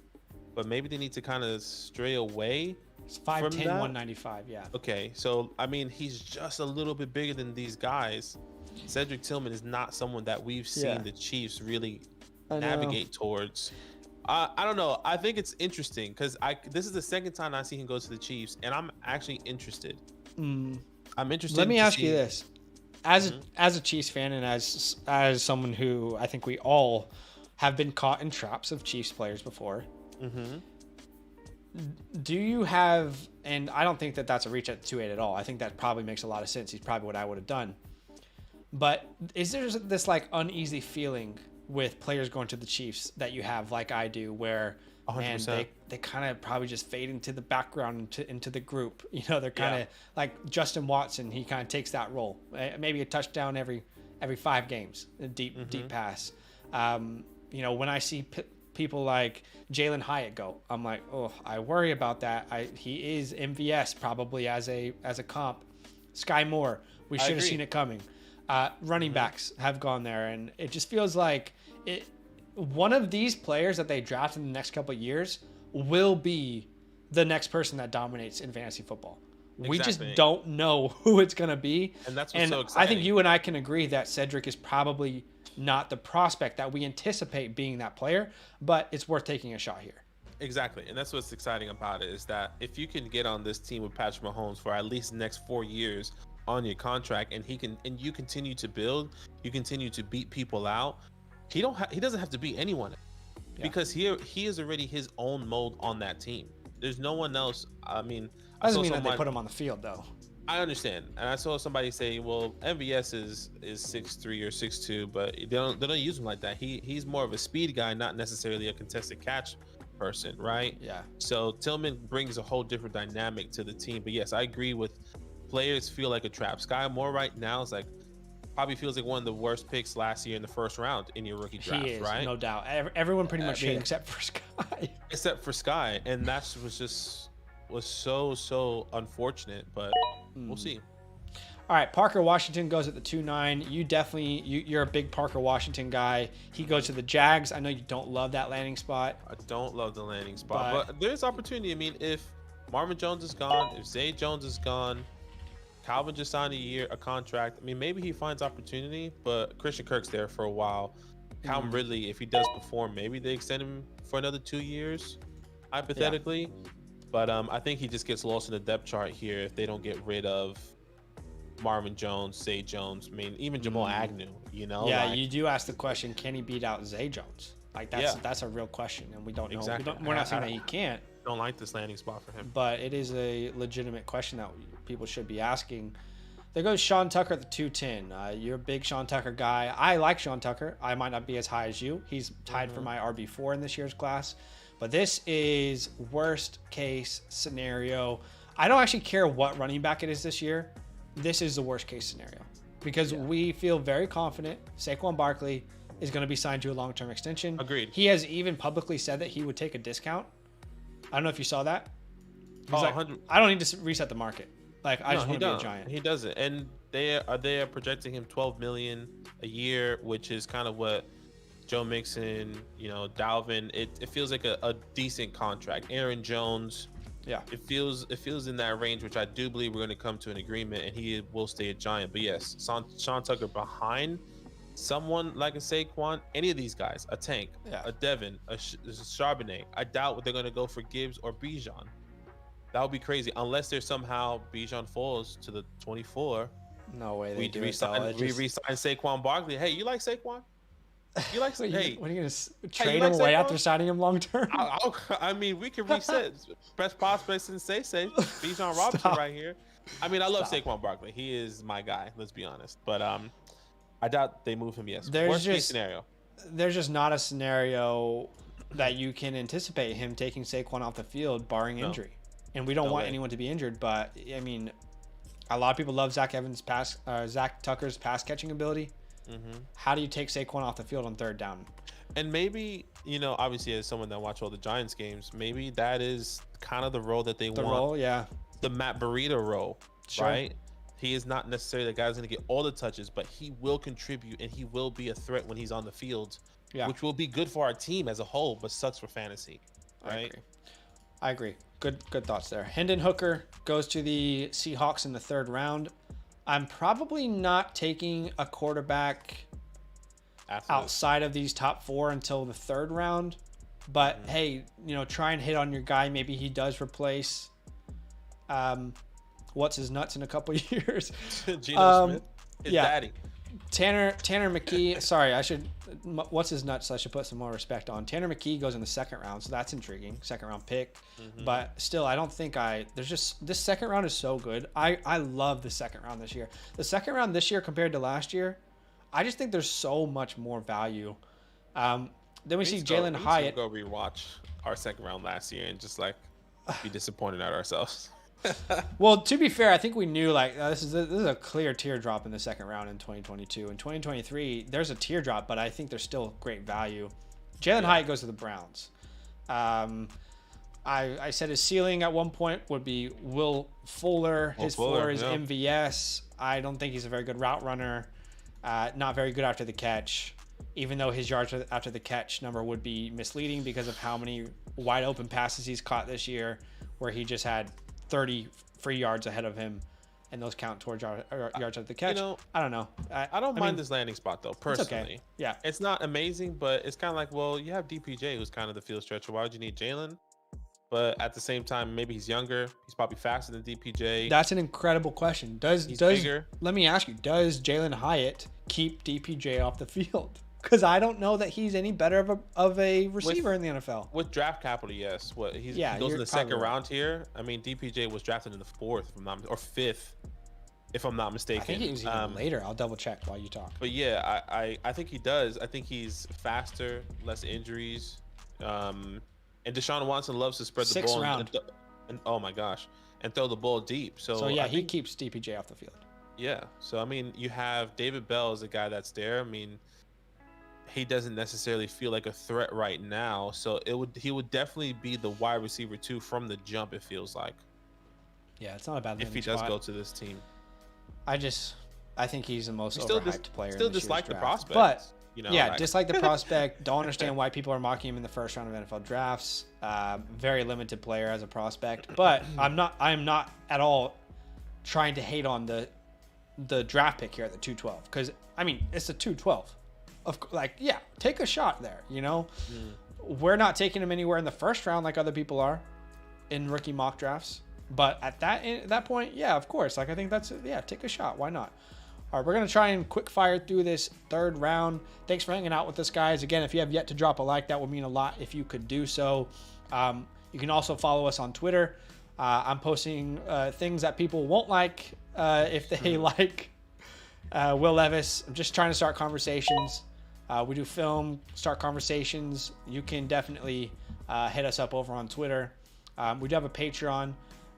but maybe they need to kind of stray away. It's 5'10", 195. Yeah. Okay, so I mean, he's just a little bit bigger than these guys. Cedric Tillman is not someone that we've seen the Chiefs really navigate towards. I don't know. I think it's interesting because this is the second time I see him go to the Chiefs, and I'm actually interested. I'm interested. Let me ask you this: as a Chiefs fan and as someone who I think we all have been caught in traps of Chiefs players before, do you have? And I don't think that that's a reach at 2.8 at all. I think that probably makes a lot of sense. He's probably what I would have done. But is there this like uneasy feeling with players going to the Chiefs that you have, like I do, where 100%. Man, they kind of probably just fade into the background, into the group. You know, they're kind of like Justin Watson. He kind of takes that role, maybe a touchdown every 5 games, a deep pass. You know, when I see people like Jalen Hyatt go, I'm like, oh, I worry about that. He is MVS probably as a comp. Sky Moore, we should have seen it coming. Running backs have gone there, and it just feels like one of these players that they draft in the next couple of years will be the next person that dominates in fantasy football. Exactly. We just don't know who it's going to be. And that's what's so exciting. I think you and I can agree that Cedric is probably not the prospect that we anticipate being that player, but it's worth taking a shot here. Exactly. And that's what's exciting about it, is that if you can get on this team with Patrick Mahomes for at least the next 4 years on your contract, and you continue to build, you continue to beat people out, he doesn't have to beat anyone, because he is already his own mold on that team. There's no one else. I mean, doesn't mean that they put him on the field though. I understand, and I saw somebody say, well, MVS is 6'3" or 6'2", but they don't use him like that. He's more of a speed guy, not necessarily a contested catch person, right? Yeah. So Tillman brings a whole different dynamic to the team. But yes, I agree with players feel like a trap. Sky Moore right now is probably feels like one of the worst picks last year in the first round in your rookie draft, he is, right? No doubt. Everyone pretty much hit except for Sky. Except for Sky, and that was so unfortunate, but we'll see. All right, Parker Washington goes at the 2.9. You're a big Parker Washington guy. He goes to the Jags. I know you don't love that landing spot. I don't love the landing spot, but there's opportunity. I mean, if Marvin Jones is gone, if Zay Jones is gone, Calvin just signed a contract. I mean, maybe he finds opportunity, but Christian Kirk's there for a while. Calvin Ridley, if he does perform, maybe they extend him for another 2 years, hypothetically. Yeah. But I think he just gets lost in the depth chart here if they don't get rid of Marvin Jones, Zay Jones. I mean, even Jamal Agnew, you know? Yeah, you do ask the question, can he beat out Zay Jones? That's a real question, and we don't know. Exactly. We're not saying that he can't. Don't like this landing spot for him. But it is a legitimate question that people should be asking. There goes Sean Tucker at the 2.10. You're a big Sean Tucker guy. I like Sean Tucker. I might not be as high as you. He's tied for my RB4 in this year's class. But this is worst case scenario. I don't actually care what running back it is this year. This is the worst case scenario. Because we feel very confident. Saquon Barkley, is going to be signed to a long-term extension. Agreed. He has even publicly said that he would take a discount. I don't know if you saw that. He's like, I don't need to reset the market. Like, I just want to be a Giant. He doesn't. And they are projecting him $12 million a year, which is kind of what Joe Mixon, Dalvin. It feels like a decent contract. Aaron Jones. Yeah. It feels in that range, which I do believe we're going to come to an agreement, and he will stay a Giant. But yes, Sean Tucker behind someone like a Saquon, any of these guys, a Tank, a Devin, a Charbonnet. I doubt they're going to go for Gibbs or Bijan. That would be crazy, unless there's somehow Bijan falls to the 24. No way they do re-sign Saquon Barkley. Hey, you like Saquon? You like Wait, hey? What are you gonna trade him away after signing him long term? I mean, we can reset best prospects and say Bijan Robinson right here. I mean, I love Saquon Barkley. He is my guy. Let's be honest. But I doubt they move him. Yes. Worst case scenario. There's just not a scenario that you can anticipate him taking Saquon off the field, barring injury. And we don't want anyone to be injured. But I mean, a lot of people love Zach Tucker's pass catching ability. Mm-hmm. How do you take Saquon off the field on third down? And maybe, obviously as someone that watched all the Giants games, maybe that is kind of the role that they want. The role, yeah. The Matt Burrito role, right? He is not necessarily the guy who's going to get all the touches, but he will contribute and he will be a threat when he's on the field, which will be good for our team as a whole, but sucks for fantasy, right? I agree. Good thoughts there. Hendon Hooker goes to the Seahawks in the third round. I'm probably not taking a quarterback outside of these top four until the third round. But hey, try and hit on your guy. Maybe he does replace what's his nuts in a couple of years. Geno Smith, his daddy. Tanner McKee. Sorry, what's his nuts? I should put some more respect on. Tanner McKee goes in the second round, so that's intriguing. Second round pick. Mm-hmm. But still, I don't think this second round is so good. I love the second round this year. The second round this year compared to last year, I just think there's so much more value. Then we see Jalen Hyatt. Go rewatch our second round last year and just be disappointed at ourselves. Well, to be fair, I think we knew this is a clear teardrop in the second round in 2022. In 2023, there's a teardrop, but I think there's still great value. Jalen Hyatt goes to the Browns. I said his ceiling at one point would be Will Fuller. His floor is MVS. I don't think he's a very good route runner. Not very good after the catch, even though his yards after the catch number would be misleading because of how many wide open passes he's caught this year, where he just had 30 free yards ahead of him, and those count towards yards after the catch. I don't know. I don't mind this landing spot though, personally. It's okay. Yeah, it's not amazing, but it's kind of like, well, you have DPJ, who's kind of the field stretcher. Why would you need Jalen? But at the same time, maybe he's younger. He's probably faster than DPJ. That's an incredible question. Bigger. Let me ask you: does Jalen Hyatt keep DPJ off the field? Because I don't know that he's any better of a receiver in the NFL. With draft capital, yes. He goes in the second round here. I mean, DPJ was drafted in the fourth, or fifth, if I'm not mistaken. I think he was even later. I'll double check while you talk. But yeah, I think he does. I think he's faster, less injuries. And Deshaun Watson loves to spread the ball. Sixth round. And oh my gosh, and throw the ball deep. So yeah, he keeps DPJ off the field. Yeah. So I mean, you have David Bell as a guy that's there. I mean, he doesn't necessarily feel like a threat right now, so he would definitely be the wide receiver 2 from the jump. It feels like. Yeah, it's not a bad. If he does go to this team, I think he's the most overhyped player. Still dislike the prospect, but dislike the prospect. Don't understand why people are mocking him in the first round of NFL drafts. Very limited player as a prospect, but I am not at all trying to hate on the draft pick here at the 212, because I mean it's a 212. Take a shot there. We're not taking him anywhere in the first round like other people are in rookie mock drafts. But at that point, yeah, of course. I think take a shot. Why not? All right, we're gonna try and quick fire through this third round. Thanks for hanging out with us, guys. Again, if you have yet to drop a like, that would mean a lot if you could do so. You can also follow us on Twitter. I'm posting things that people won't like if they like Will Levis. I'm just trying to start conversations. We do film, start conversations. You can definitely hit us up over on Twitter. We do have a Patreon,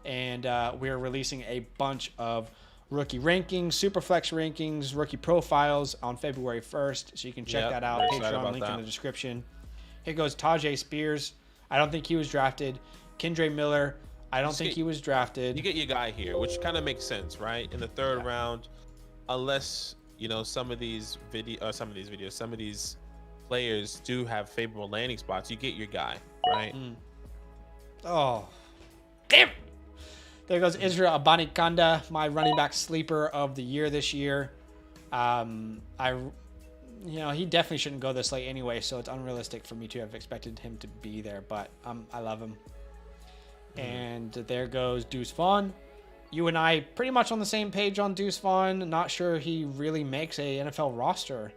and we're releasing a bunch of rookie rankings, Superflex rankings, rookie profiles on February 1st. So you can check that out. Patreon link in the description. Here goes Tajay Spears. I don't think he was drafted. Kendre Miller. I don't think he was drafted. You get your guy here, which kind of makes sense, right? In the third round, unless some of these players do have favorable landing spots, you get your guy, right? Oh, damn! There goes Israel Abanikanda, my running back sleeper of the year this year. He definitely shouldn't go this late anyway, so it's unrealistic for me to have expected him to be there. But I love him. And there goes Deuce Vaughn. You and I pretty much on the same page on Deuce Vaughn. Not sure he really makes a NFL roster.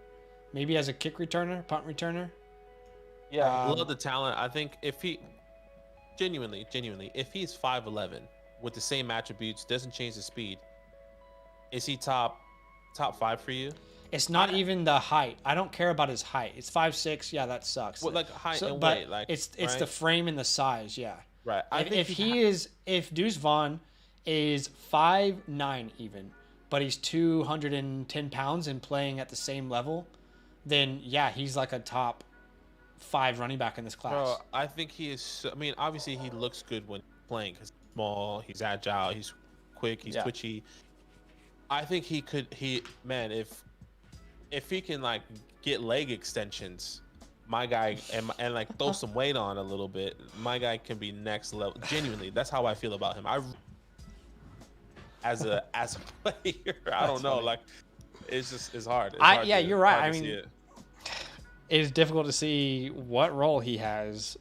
Maybe as a kick returner, punt returner. Yeah, love the talent. I think if he genuinely, if he's 5'11" with the same attributes, doesn't change the speed, is he top 5 for you? It's not even the height. I don't care about his height. It's 5'6". Yeah, that sucks. Well, like height and weight, like it's right? the frame and the size. Yeah. Right. If Deuce Vaughn is 5'9" even, but he's 210 pounds and playing at the same level, then yeah, he's like a top 5 running back in this class. Bro, I think he is. I mean, obviously he looks good when playing because he's small, he's agile, he's quick, he's twitchy. I think if he can like get leg extensions, my guy, and like throw some weight on a little bit, my guy can be next level. Genuinely, that's how I feel about him. As a player, I don't know. Funny. Like, it's hard. You're right. I mean, it's difficult to see what role he has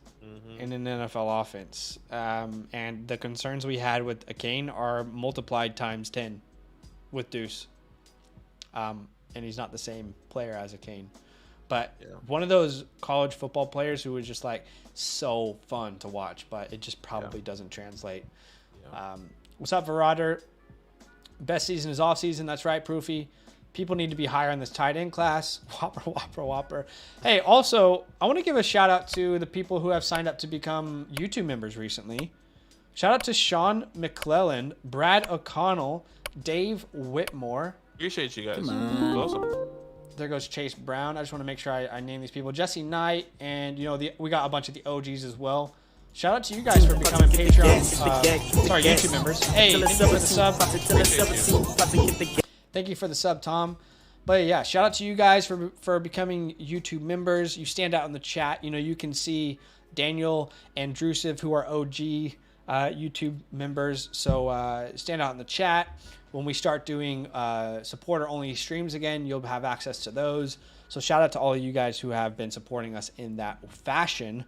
in an NFL offense. And the concerns we had with Akane are multiplied times 10 with Deuce. And he's not the same player as Akane. But one of those college football players who was just like so fun to watch, but it just probably doesn't translate. Yeah. What's up, Verrader? Best season is off season. That's right, Proofy. People need to be higher in this tight end class. Whopper. Hey, also, I want to give a shout out to the people who have signed up to become YouTube members recently. Shout out to Sean McClellan, Brad O'Connell, Dave Whitmore. Appreciate you guys. Awesome. There goes Chase Brown. I just want to make sure I name these people. Jesse Knight, and we got a bunch of the OGs as well. Shout out to you guys for becoming YouTube members. Hey, thank you for the sub. Thank you for the sub, Tom. But yeah, shout out to you guys for becoming YouTube members. You stand out in the chat. You can see Daniel and Drusiv, who are OG YouTube members. So stand out in the chat. When we start doing supporter-only streams again, you'll have access to those. So shout out to all of you guys who have been supporting us in that fashion.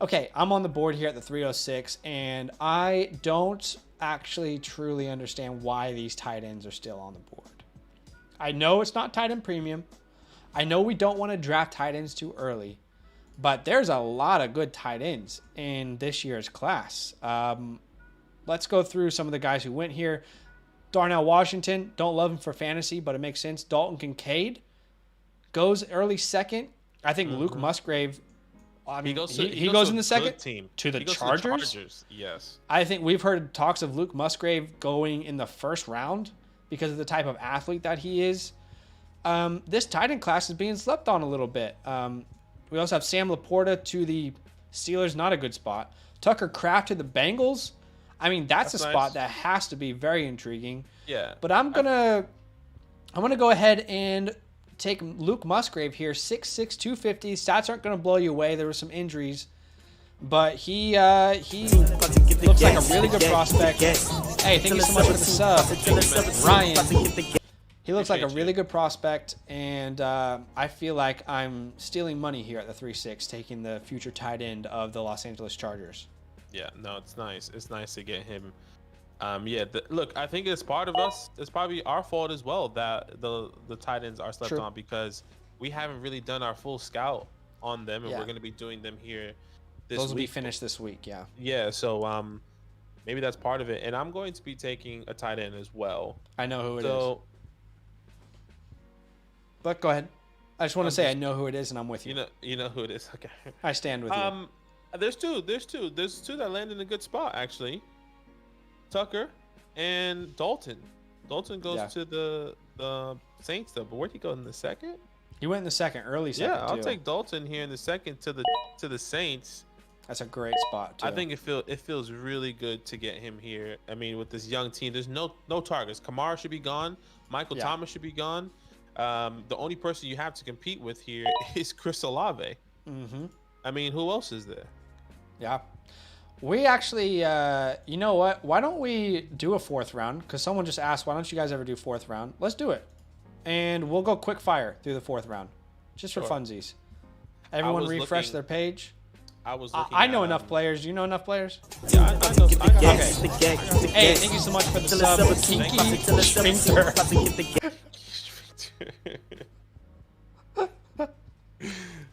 Okay, I'm on the board here at the 306, and I don't actually truly understand why these tight ends are still on the board. I know it's not tight end premium. I know we don't want to draft tight ends too early, but there's a lot of good tight ends in this year's class. Let's go through some of the guys who went here. Darnell Washington, don't love him for fantasy, but it makes sense. Dalton Kincaid goes early second. I think Luke Musgrave, he goes in the second team. To the Chargers. Yes. I think we've heard talks of Luke Musgrave going in the first round because of the type of athlete that he is. This tight end class is being slept on a little bit. We also have Sam Laporta to the Steelers, not a good spot. Tucker Kraft to the Bengals. I mean, that's a spot that has to be very intriguing. Yeah. But I'm gonna go ahead and take Luke Musgrave here, 6'6", 250. Stats aren't gonna blow you away. There were some injuries, but he looks like a really good prospect. Hey, thank you so much for the sub, Ryan. He looks like a really good prospect, and I feel like I'm stealing money here at the 3-6, taking the future tight end of the Los Angeles Chargers. Yeah, no, it's nice. It's nice to get him. Look, I think it's part of us. It's probably our fault as well that the tight ends are slept on because we haven't really done our full scout on them, and we're going to be doing them here this week. Those will be finished this week, yeah. Yeah, so maybe that's part of it. And I'm going to be taking a tight end as well. I know who it is. But go ahead. I just want to say I know who it is, and I'm with you. You know who it is. Okay. I stand with you. There's two that land in a good spot actually. Tucker and Dalton. Dalton goes to the Saints though, but where'd he go in the second? He went in the second, early second. Yeah, I'll take Dalton here in the second to the Saints. That's a great spot too. I think it feels really good to get him here. I mean, with this young team, there's no targets. Kamara should be gone. Michael Thomas should be gone. The only person you have to compete with here is Chris Olave. I mean, who else is there? Yeah. We actually, you know what? Why don't we do a 4th round? Because someone just asked, why don't you guys ever do 4th round? Let's do it. And we'll go quick fire through the 4th round. Just for funsies. Everyone refresh their page. I know enough players. You know enough players? Yeah, I know. Okay. Hey, thank you so much for the sub. Kiki Sphincter.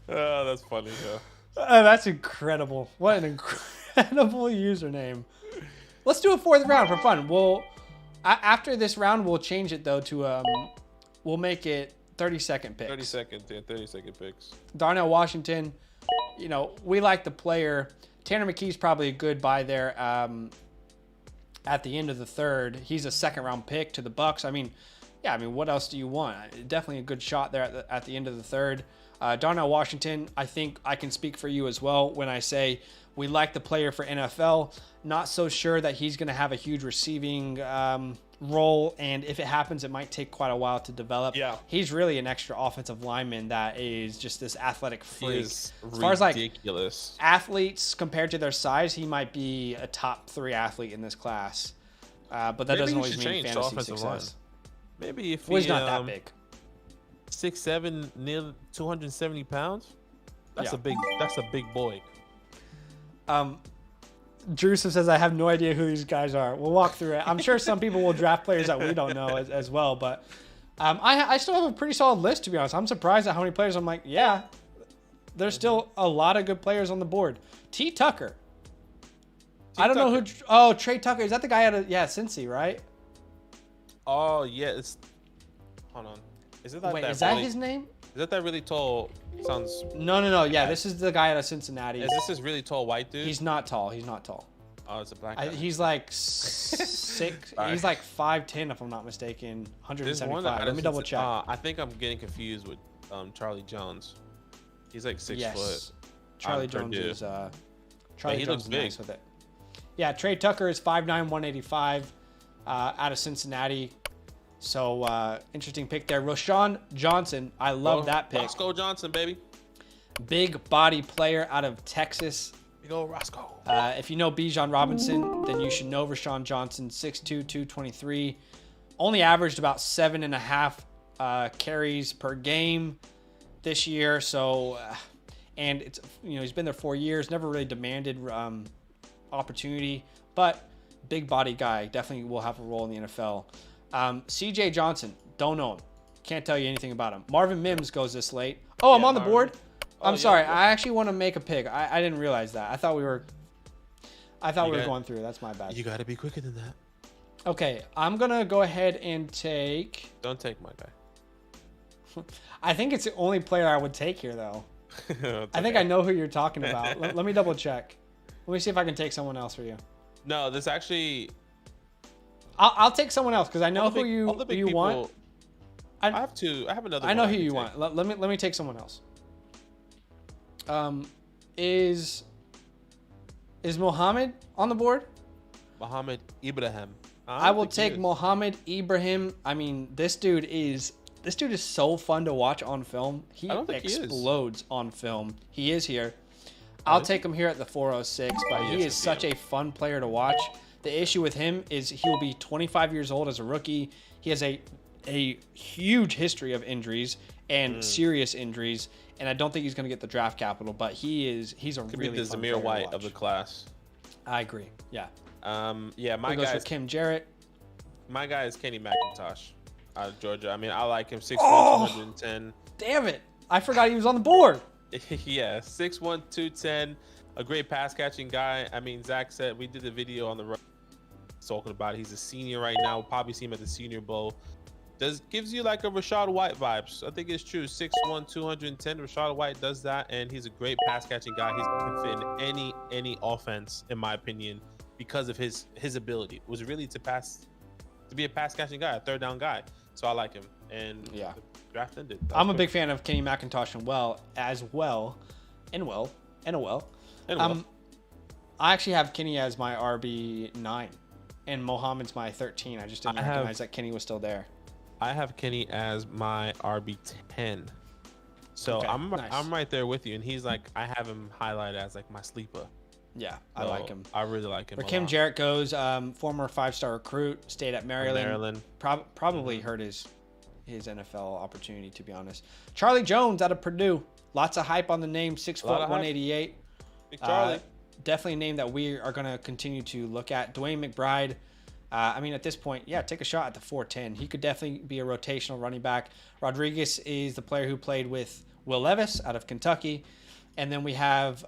Oh, that's funny, though. That's incredible. What an incredible username. Let's do a 4th round for fun. We'll after this round, we'll change it though to we'll make it 30-second picks. 30 seconds, yeah, 30-second picks. Darnell Washington, you know, we like the player. Tanner McKee's probably a good buy there. At the end of the 3rd, he's a 2nd round pick to the Bucks. I mean, yeah, I mean, what else do you want? Definitely a good shot there at the end of the 3rd. Darnell Washington, I think I can speak for you as well when I say we like the player for NFL. Not so sure that he's going to have a huge receiving role, and if it happens, it might take quite a while to develop. Yeah, he's really an extra offensive lineman that is just this athletic freak. As far as like athletes compared to their size, he might be a top 3 athlete in this class. But that doesn't always mean fantasy success. Maybe if he's not that big. 6'7", near 270 pounds. That's a big boy. Drusev says, I have no idea who these guys are. We'll walk through it. I'm sure some people will draft players that we don't know as well, but I still have a pretty solid list, to be honest. I'm surprised at how many players. I'm like, yeah, there's still a lot of good players on the board. T. Tucker. I don't know who. Oh, Trey Tucker. Is that the guy out of Cincy, right? Oh, yeah. Hold on. Is it that? Wait, is that his name? Is that really tall? Sounds. No. Yeah, this is the guy out of Cincinnati. Is this really tall white dude? He's not tall. Oh, it's a black guy. He's like 6. He's like 5'10", if I'm not mistaken. 175. Let me double check. I think I'm getting confused with Charlie Jones. He's like 6 foot. Charlie Jones is Charlie Jones is nice with it. Yeah, Trey Tucker is 5'9", 185, out of Cincinnati. So interesting pick there. Rashawn Johnson, I love that pick. Roscoe Johnson, baby. Big body player out of Texas. Big old Roscoe. If you know Bijan Robinson, then you should know Rashawn Johnson. 6'2", 223. Only averaged about 7.5 carries per game this year. So, and it's he's been there 4 years. Never really demanded opportunity, but big body guy. Definitely will have a role in the NFL. CJ Johnson, don't know him. Can't tell you anything about him. Marvin Mims goes this late. Oh, I'm on the board. I'm sorry. I actually want to make a pick. I didn't realize that. I thought we were going through. That's my bad. You got to be quicker than that. Okay, I'm going to go ahead and take... Don't take my guy. I think it's the only player I would take here, though. I think I know who you're talking about. Let me double check. Let me see if I can take someone else for you. No, this actually... I'll take someone else because I know who you want. I have another. I know who you want. Let me take someone else. Is Mohammed on the board? Mohammed Ibrahim. I will take Mohammed Ibrahim. I mean, this dude is so fun to watch on film. He explodes on film. He is here. I'll take him here at the 406, but he is such a fun player to watch. The issue with him is he will be 25 years old as a rookie. He has a huge history of injuries and serious injuries, and I don't think he's going to get the draft capital, but he's a really the fun Zamir White of the class. I agree. Yeah. My guy is Kim Jarrett. My guy is Kenny McIntosh out of Georgia. I mean, I like him. 6'1", 210. Damn it! I forgot he was on the board. Yeah, 6'1", 210. A great pass catching guy. I mean, Zach said we did the video on the road talking about it. He's a senior right now. We'll probably see him at the Senior Bowl. Gives you like a Rashad White vibes. I think it's true. 6'1", 210. Rashad White does that, and he's a great pass catching guy. He can fit in any offense, in my opinion, because of his ability. Was it really to pass to be a pass catching guy, a third down guy. So I like him. And Yeah. the draft ended. I'm a big fan of Kenny McIntosh I actually have Kenny as my RB9 and Mohammed's my 13. I just didn't recognize that Kenny was still there. I have Kenny as my RB10. So Okay, I'm nice. right there with you. And he's like, I have him highlighted as like my sleeper. Yeah, I like him. I really like him. Where a Kim lot. Jarrett goes, former 5-star recruit, stayed at Maryland. Probably hurt his NFL opportunity, to be honest. Charlie Jones out of Purdue. Lots of hype on the name, 6 foot, 188. Big Charlie. Definitely a name that we are going to continue to look at. Dwayne McBride. I mean, at this point, yeah, take a shot at the 410. He could definitely be a rotational running back. Rodriguez is the player who played with Will Levis out of Kentucky. And then we have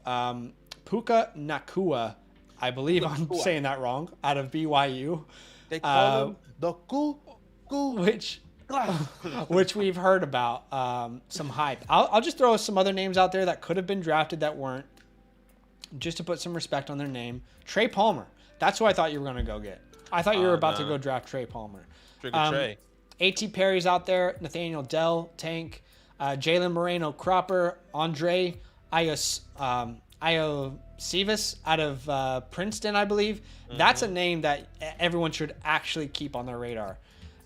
Puka Nakua. I believe I'm saying that wrong. Out of BYU. They call him the which we've heard about. Some hype. I'll just throw some other names out there that could have been drafted that weren't, just to put some respect on their name. Trey Palmer. That's who I thought you were going to go get. I thought you were about to go draft Trey Palmer. Trey. A.T. Perry's out there. Nathaniel Dell, Tank. Jalen Moreno Cropper. Andre Iosivas out of Princeton, I believe. Mm-hmm. That's a name that everyone should actually keep on their radar.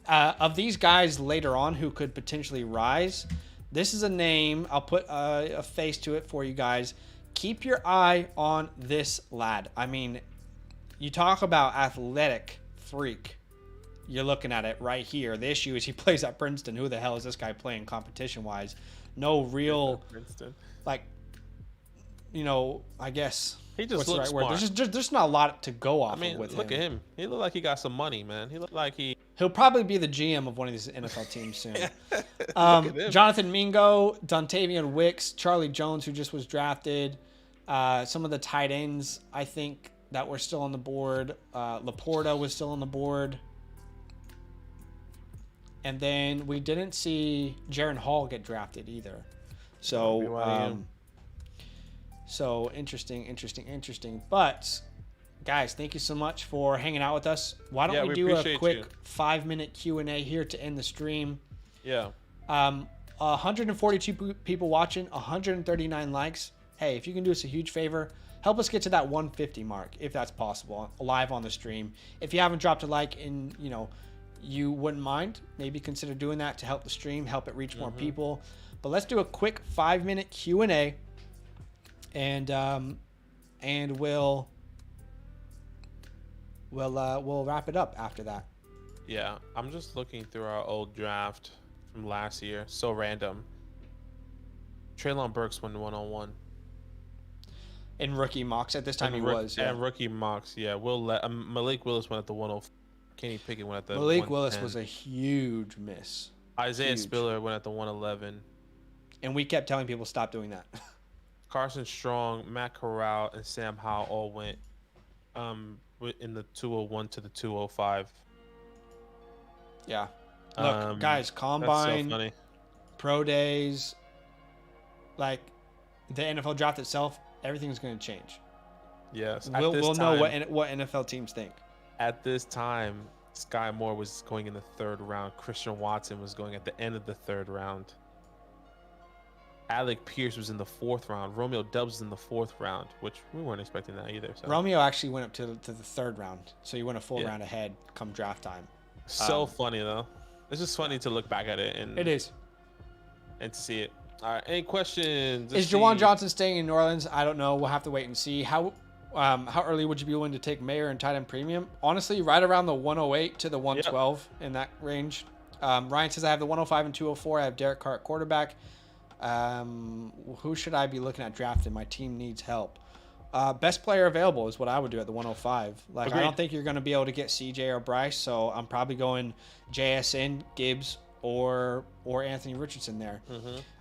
Of these guys later on who could potentially rise, this is a name. I'll put a face to it for you guys. Keep your eye on this lad. I mean, you talk about athletic freak. You're looking at it right here. The issue is he plays at Princeton. Who the hell is this guy playing competition-wise? No real, Princeton. like, I guess. He just looks word? smart. There's not a lot to go off of with him. Look at him. He looked like he got some money, man. He looked like He'll probably be the GM of one of these NFL teams soon. him. Jonathan Mingo, Dontavian Wicks, Charlie Jones, who just was drafted. Some of the tight ends, I think, that were still on the board. Laporta was still on the board. And then we didn't see Jaron Hall get drafted either. So, so interesting. But, guys, thank you so much for hanging out with us. Why don't we do a quick 5-minute Q&A here to end the stream? Yeah. 142 people watching, 139 likes. Hey, if you can do us a huge favor, help us get to that 150 mark, if that's possible, live on the stream. If you haven't dropped a like and, you wouldn't mind, maybe consider doing that to help the stream, help it reach more people. But let's do a quick 5-minute Q&A, and we'll wrap it up after that. Yeah, I'm just looking through our old draft from last year. So random. Treylon Burks went 101. In rookie mocks at this time, he was. Yeah, rookie mocks. Yeah, Malik Willis went at the 105. Kenny Pickett went at the Malik Willis was a huge miss. Isaiah Spiller went at the 111. And we kept telling people stop doing that. Carson Strong, Matt Corral, and Sam Howell all went in the 201 to the 205. Yeah. Look, guys, combine, so pro days, like the NFL draft itself, everything's going to change. Yes. We'll know what NFL teams think. At this time, Sky Moore was going in the 3rd round. Christian Watson was going at the end of the 3rd round. Alec Pierce was in the 4th round. Romeo Doubs was in the 4th round, which we weren't expecting that either. So. Romeo actually went up to the 3rd round, so he went a full round ahead come draft time. So funny, though. It's just funny to look back at it. It is. And to see it. All right, any questions? Is Jawan Johnson staying in New Orleans? I don't know. We'll have to wait and see. How early would you be willing to take Mayer and tight end premium? Honestly, right around the 108 to the 112 in that range. Ryan says I have the 105 and 204. I have Derek Carr at quarterback. Who should I be looking at drafting? My team needs help. Best player available is what I would do at the 105. Like, agreed. I don't think you're going to be able to get CJ or Bryce, so I'm probably going JSN, Gibbs, or Anthony Richardson there.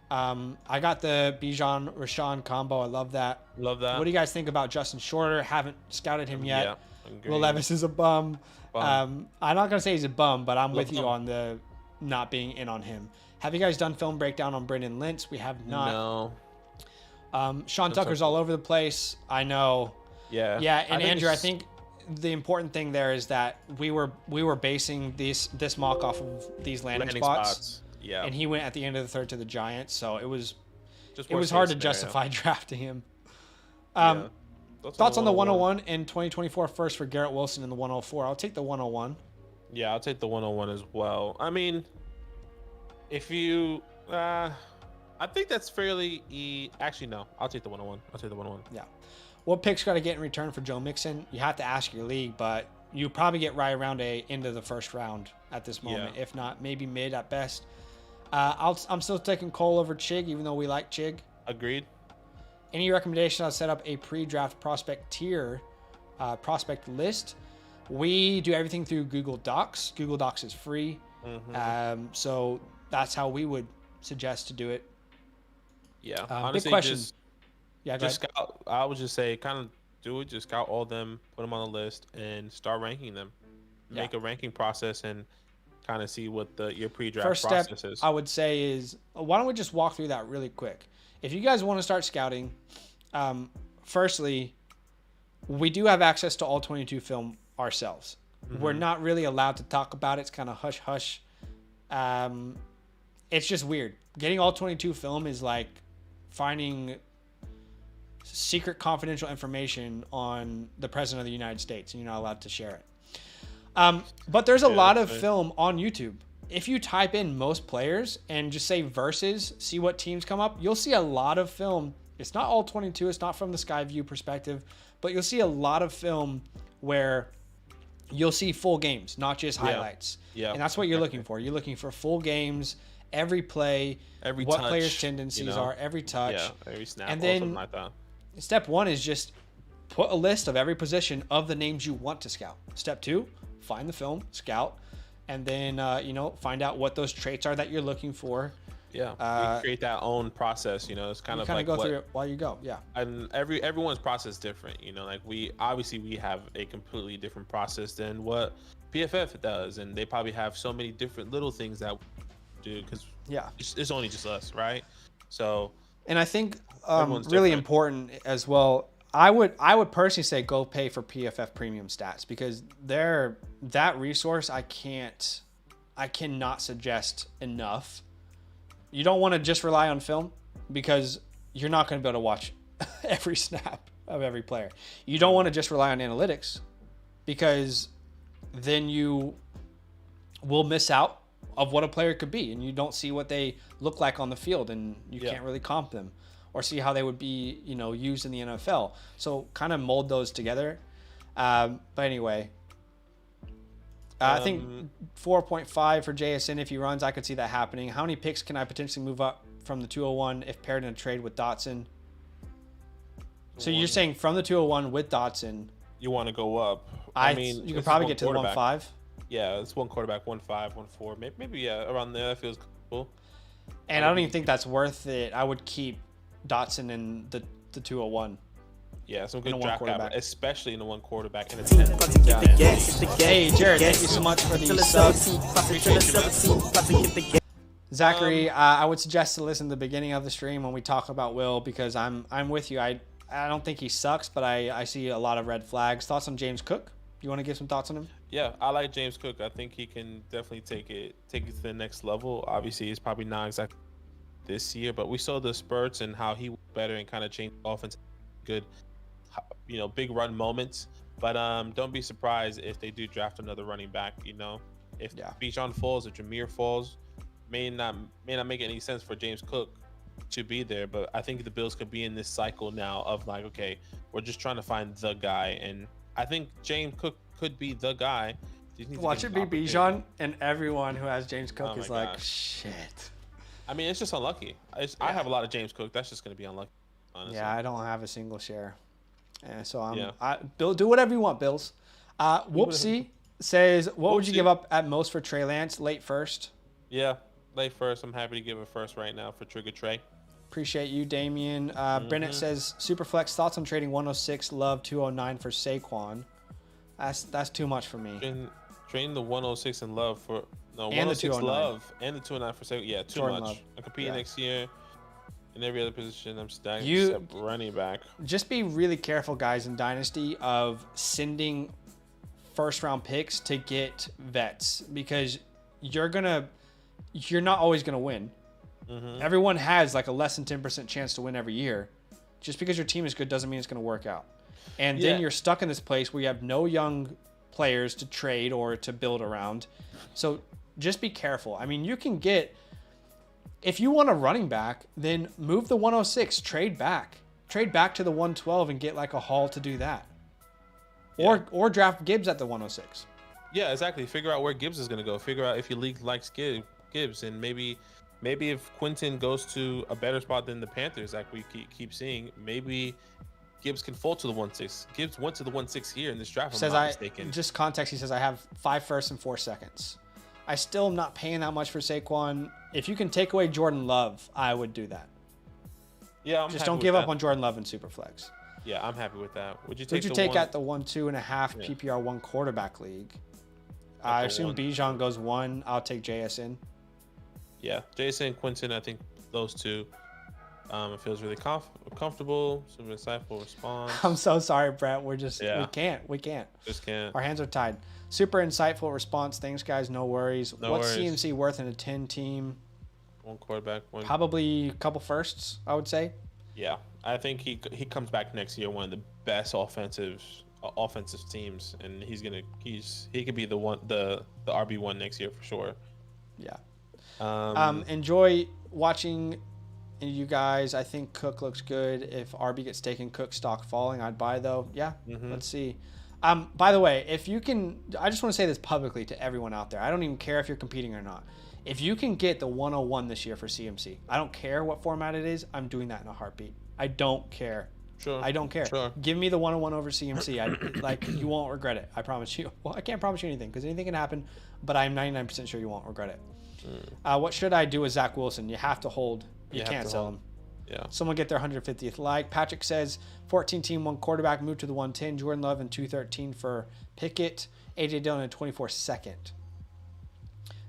I got the Bijan Rashawn combo. I love that. What do you guys think about Justin Shorter? Haven't scouted him yet. Yeah, Will Levis is a bum. I'm not going to say he's a bum, but I'm with you on the not being in on him. Have you guys done film breakdown on Brendan Lentz? We have not. No. Sean Tucker's all over the place. I know. Yeah. Yeah, and Andrew, I think the important thing there is that we were basing this mock off of these landing spots. Yeah. And he went at the end of the third to the Giants, so it was Just hard to scenario. justify drafting him. Yeah. Thoughts on the 101 and 2024 first for Garrett Wilson in the 104? I'll take the 101. Yeah, I'll take the 101 as well. I mean, if you, I think that's fairly. Actually, no, I'll take the 101. I'll take the 101. Yeah. What picks got to get in return for Joe Mixon? You have to ask your league, but you probably get right around into the first round at this moment. Yeah. If not, maybe mid at best. I'm still taking Cole over Chig, even though we like Chig. Agreed. Any recommendation? I'll set up a pre-draft prospect tier, prospect list. We do everything through Google Docs. Google Docs is free. Mm-hmm. So that's how we would suggest to do it. Yeah. big Honestly, question. Yeah, just scout. I would just say, kind of do it. Just scout all of them, put them on the list, and start ranking them. Make a ranking process and kind of see what your pre-draft First process step, is. I would say, is why don't we just walk through that really quick? If you guys want to start scouting, firstly, we do have access to all 22 film ourselves. Mm-hmm. We're not really allowed to talk about it. It's kind of hush hush. It's just weird. Getting all 22 film is like finding secret confidential information on the president of the United States, and you're not allowed to share it. But there's a lot of film on YouTube. If you type in most players and just say versus, see what teams come up, you'll see a lot of film. It's not all 22. It's not from the sky view perspective, but you'll see a lot of film where you'll see full games, not just highlights. Yeah. And that's what you're looking for. You're looking for full games, every play, what touch, players' tendencies are, every touch. Yeah, every snap, and or then something like that. Step one is just put a list of every position of the names you want to scout. Step two, find the film, scout, and then find out what those traits are that you're looking for. Yeah, you create that own process. It's kind of like go through it while you go. Yeah, and everyone's process is different. Like we have a completely different process than what PFF does, and they probably have so many different little things that we do because it's only just us, right? So, and I think really different. important as well. I would personally say go pay for PFF Premium Stats because that resource I cannot suggest enough. You don't want to just rely on film because you're not going to be able to watch every snap of every player. You don't want to just rely on analytics because then you will miss out of what a player could be and you don't see what they look like on the field and you can't really comp them or see how they would be, used in the NFL. So kind of mold those together. But anyway, I think 4.5 for JSN if he runs. I could see that happening. How many picks can I potentially move up from the 201 if paired in a trade with Dotson? So you're saying from the 201 with Dotson, you want to go up? You could probably get to the 1.5. Yeah, it's one quarterback, 1.5, 1.4, maybe around there. That feels cool. And I don't even think that's worth it. I would keep Dotson in the 201. Yeah, some good draft capital, especially in the one quarterback in a 10. Hey, Jared, thank you so much for the sub. Zachary, I would suggest to listen to the beginning of the stream when we talk about Will because I'm with you. I don't think he sucks, but I see a lot of red flags. Thoughts on James Cook? You want to give some thoughts on him? Yeah, I like James Cook. I think he can definitely take it to the next level. Obviously, it's probably not exactly this year, but we saw the spurts and how he was better and kind of changed the offense. Good, big run moments. But don't be surprised if they do draft another running back. If Bijan falls, if Jameer falls, may not make any sense for James Cook to be there. But I think the Bills could be in this cycle now of like, okay, we're just trying to find the guy, and I think James Cook could be the guy. Watch it be Bijan, and everyone who has James Cook is like, shit. I mean, it's just unlucky. I have a lot of James Cook. That's just going to be unlucky, honestly. Yeah, I don't have a single share. So Bill, do whatever you want, Bills. Whoopsie says, what would you give up at most for Trey Lance? Late first? Yeah, late first. I'm happy to give a first right now for Trigger Trey. Appreciate you, Damien. Bennett says, Superflex, thoughts on trading 106 Love 209 for Saquon? That's too much for me. Trading the 106 and Love for... No, and 106 the 209. Love and the 209 for Saquon. Yeah, too Jordan much. Love. I'm competing next year in every other position. I'm stacking except running back. Just be really careful, guys, in Dynasty of sending first round picks to get vets because you're not always gonna win. Everyone has like a less than 10% chance to win every year. Just because your team is good doesn't mean it's gonna work out. And then you're stuck in this place where you have no young players to trade or to build around. So just be careful. I mean, you can get, if you want a running back, then move the 106, trade back to the 112 and get like a haul to do that. Or draft Gibbs at the 106. Yeah, exactly. Figure out where Gibbs is going to go. Figure out if your league likes Gibbs, and maybe if Quentin goes to a better spot than the Panthers, like we keep seeing, maybe Gibbs can fall to the 1-6. Gibbs went to the 1-6 here in this draft. If I'm not mistaken. Just context, he says I have 5 firsts and 4 seconds. I still am not paying that much for Saquon. If you can take away Jordan Love, I would do that. Yeah, just don't give up on Jordan Love in Superflex. Yeah, I'm happy with that. Would you take at the 1-2.5 PPR 1 quarterback league? I assume Bijan goes 1. I'll take JSN. Yeah, JSN, Quentin. I think those two. It feels really comfortable. Some insightful response. I'm so sorry, Brett. We can't. Just can't. Our hands are tied. Super insightful response. Thanks, guys. No worries. What's CMC worth in a 10 team? 1 quarterback. Probably a couple firsts, I would say. Yeah, I think he comes back next year, one of the best offensive teams, and he could be the RB1 next year for sure. Yeah. Enjoy watching you guys. I think Cook looks good. If RB gets taken, Cook stock falling, I'd buy though. Yeah. Let's see. By the way, if you can, I just want to say this publicly to everyone out there. I don't even care if you're competing or not. If you can get the 101 this year for CMC, I don't care what format it is. I'm doing that in a heartbeat. I don't care. Sure. I don't care. Sure. Give me the 101 over CMC. You won't regret it. I promise you. Well, I can't promise you anything because anything can happen, but I'm 99% sure you won't regret it. What should I do with Zach Wilson? You have to hold. You can't sell him. Yeah. Someone get their 150th like. Patrick says 14 team, 1 quarterback, move to the 110. Jordan Love and 213 for Pickett. AJ Dillon and 24 second.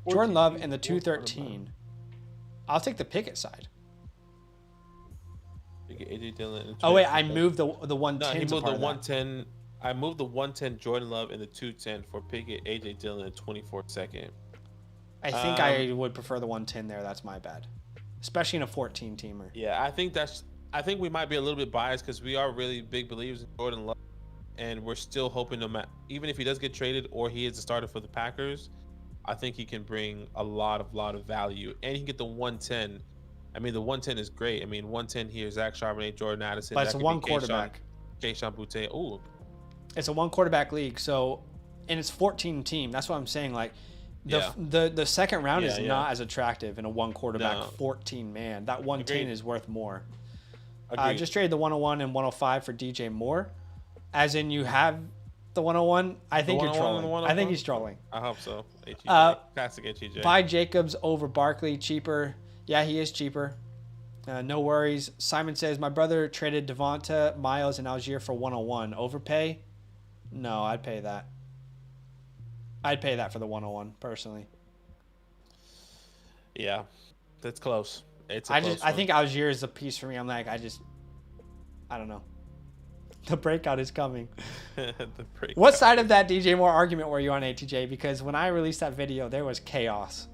Jordan Love and the 213. I'll take the Pickett side. AJ Dillon. Oh wait, I moved the 110. No, he moved the 110. I moved the 110 Jordan Love and the 210 for Pickett, AJ Dillon, and 24 second. I think I would prefer the 110 there. That's my bad, especially in a 14 teamer. Yeah, I think we might be a little bit biased because we are really big believers in Jordan Love, and we're still hoping even if he does get traded or he is a starter for the Packers, I think he can bring a lot of value, and he can get the 110. I mean, the 110 is great. I mean, 110 here, Zach Charbonnet, Jordan Addison. But it's a 1 quarterback. Keyshawn Boutte. Ooh. It's a 1 quarterback league, and it's 14 team. That's what I'm saying. Like, the second round is not as attractive in a 1 quarterback 14 man. That 110 is worth more. I just traded the 101 and 105 for DJ Moore. As in, you have the 101. I think you're trolling. I think he's trolling. I hope so. Classic HEJ. Buy Jacobs over Barkley, cheaper. Yeah, he is cheaper. No worries. Simon says, my brother traded Devonta, Miles, and Algier for 101. Overpay? No, I'd pay that. I'd pay that for the 101, personally. Yeah, that's close. I think Algier is a piece for me. I'm like, I don't know. The breakout is coming. What side of that DJ Moore argument were you on, ATJ? Because when I released that video, there was chaos.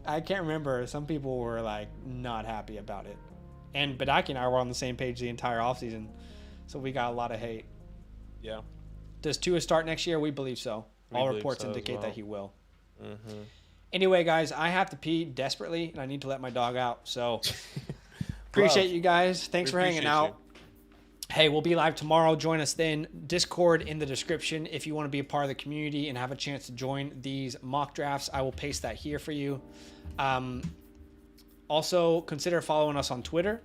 I can't remember. Some people were like not happy about it. And Badake and I were on the same page the entire offseason. So we got a lot of hate. Yeah. Does Tua start next year? We believe so. All reports indicate that he will. Anyway, guys, I have to pee desperately, and I need to let my dog out. So appreciate you guys. Thanks for hanging out. Hey, we'll be live tomorrow. Join us then. Discord in the description if you want to be a part of the community and have a chance to join these mock drafts. I will paste that here for you. Also, consider following us on Twitter.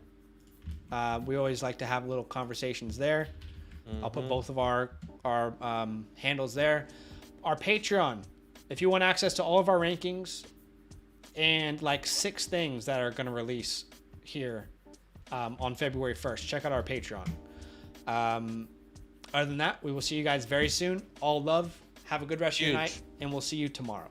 We always like to have little conversations there. I'll put both of our handles there. Our Patreon, if you want access to all of our rankings and like 6 things that are going to release here on February 1st, check out our Patreon. Other than that, we will see you guys very soon. All love. Have a good rest of your night, and we'll see you tomorrow.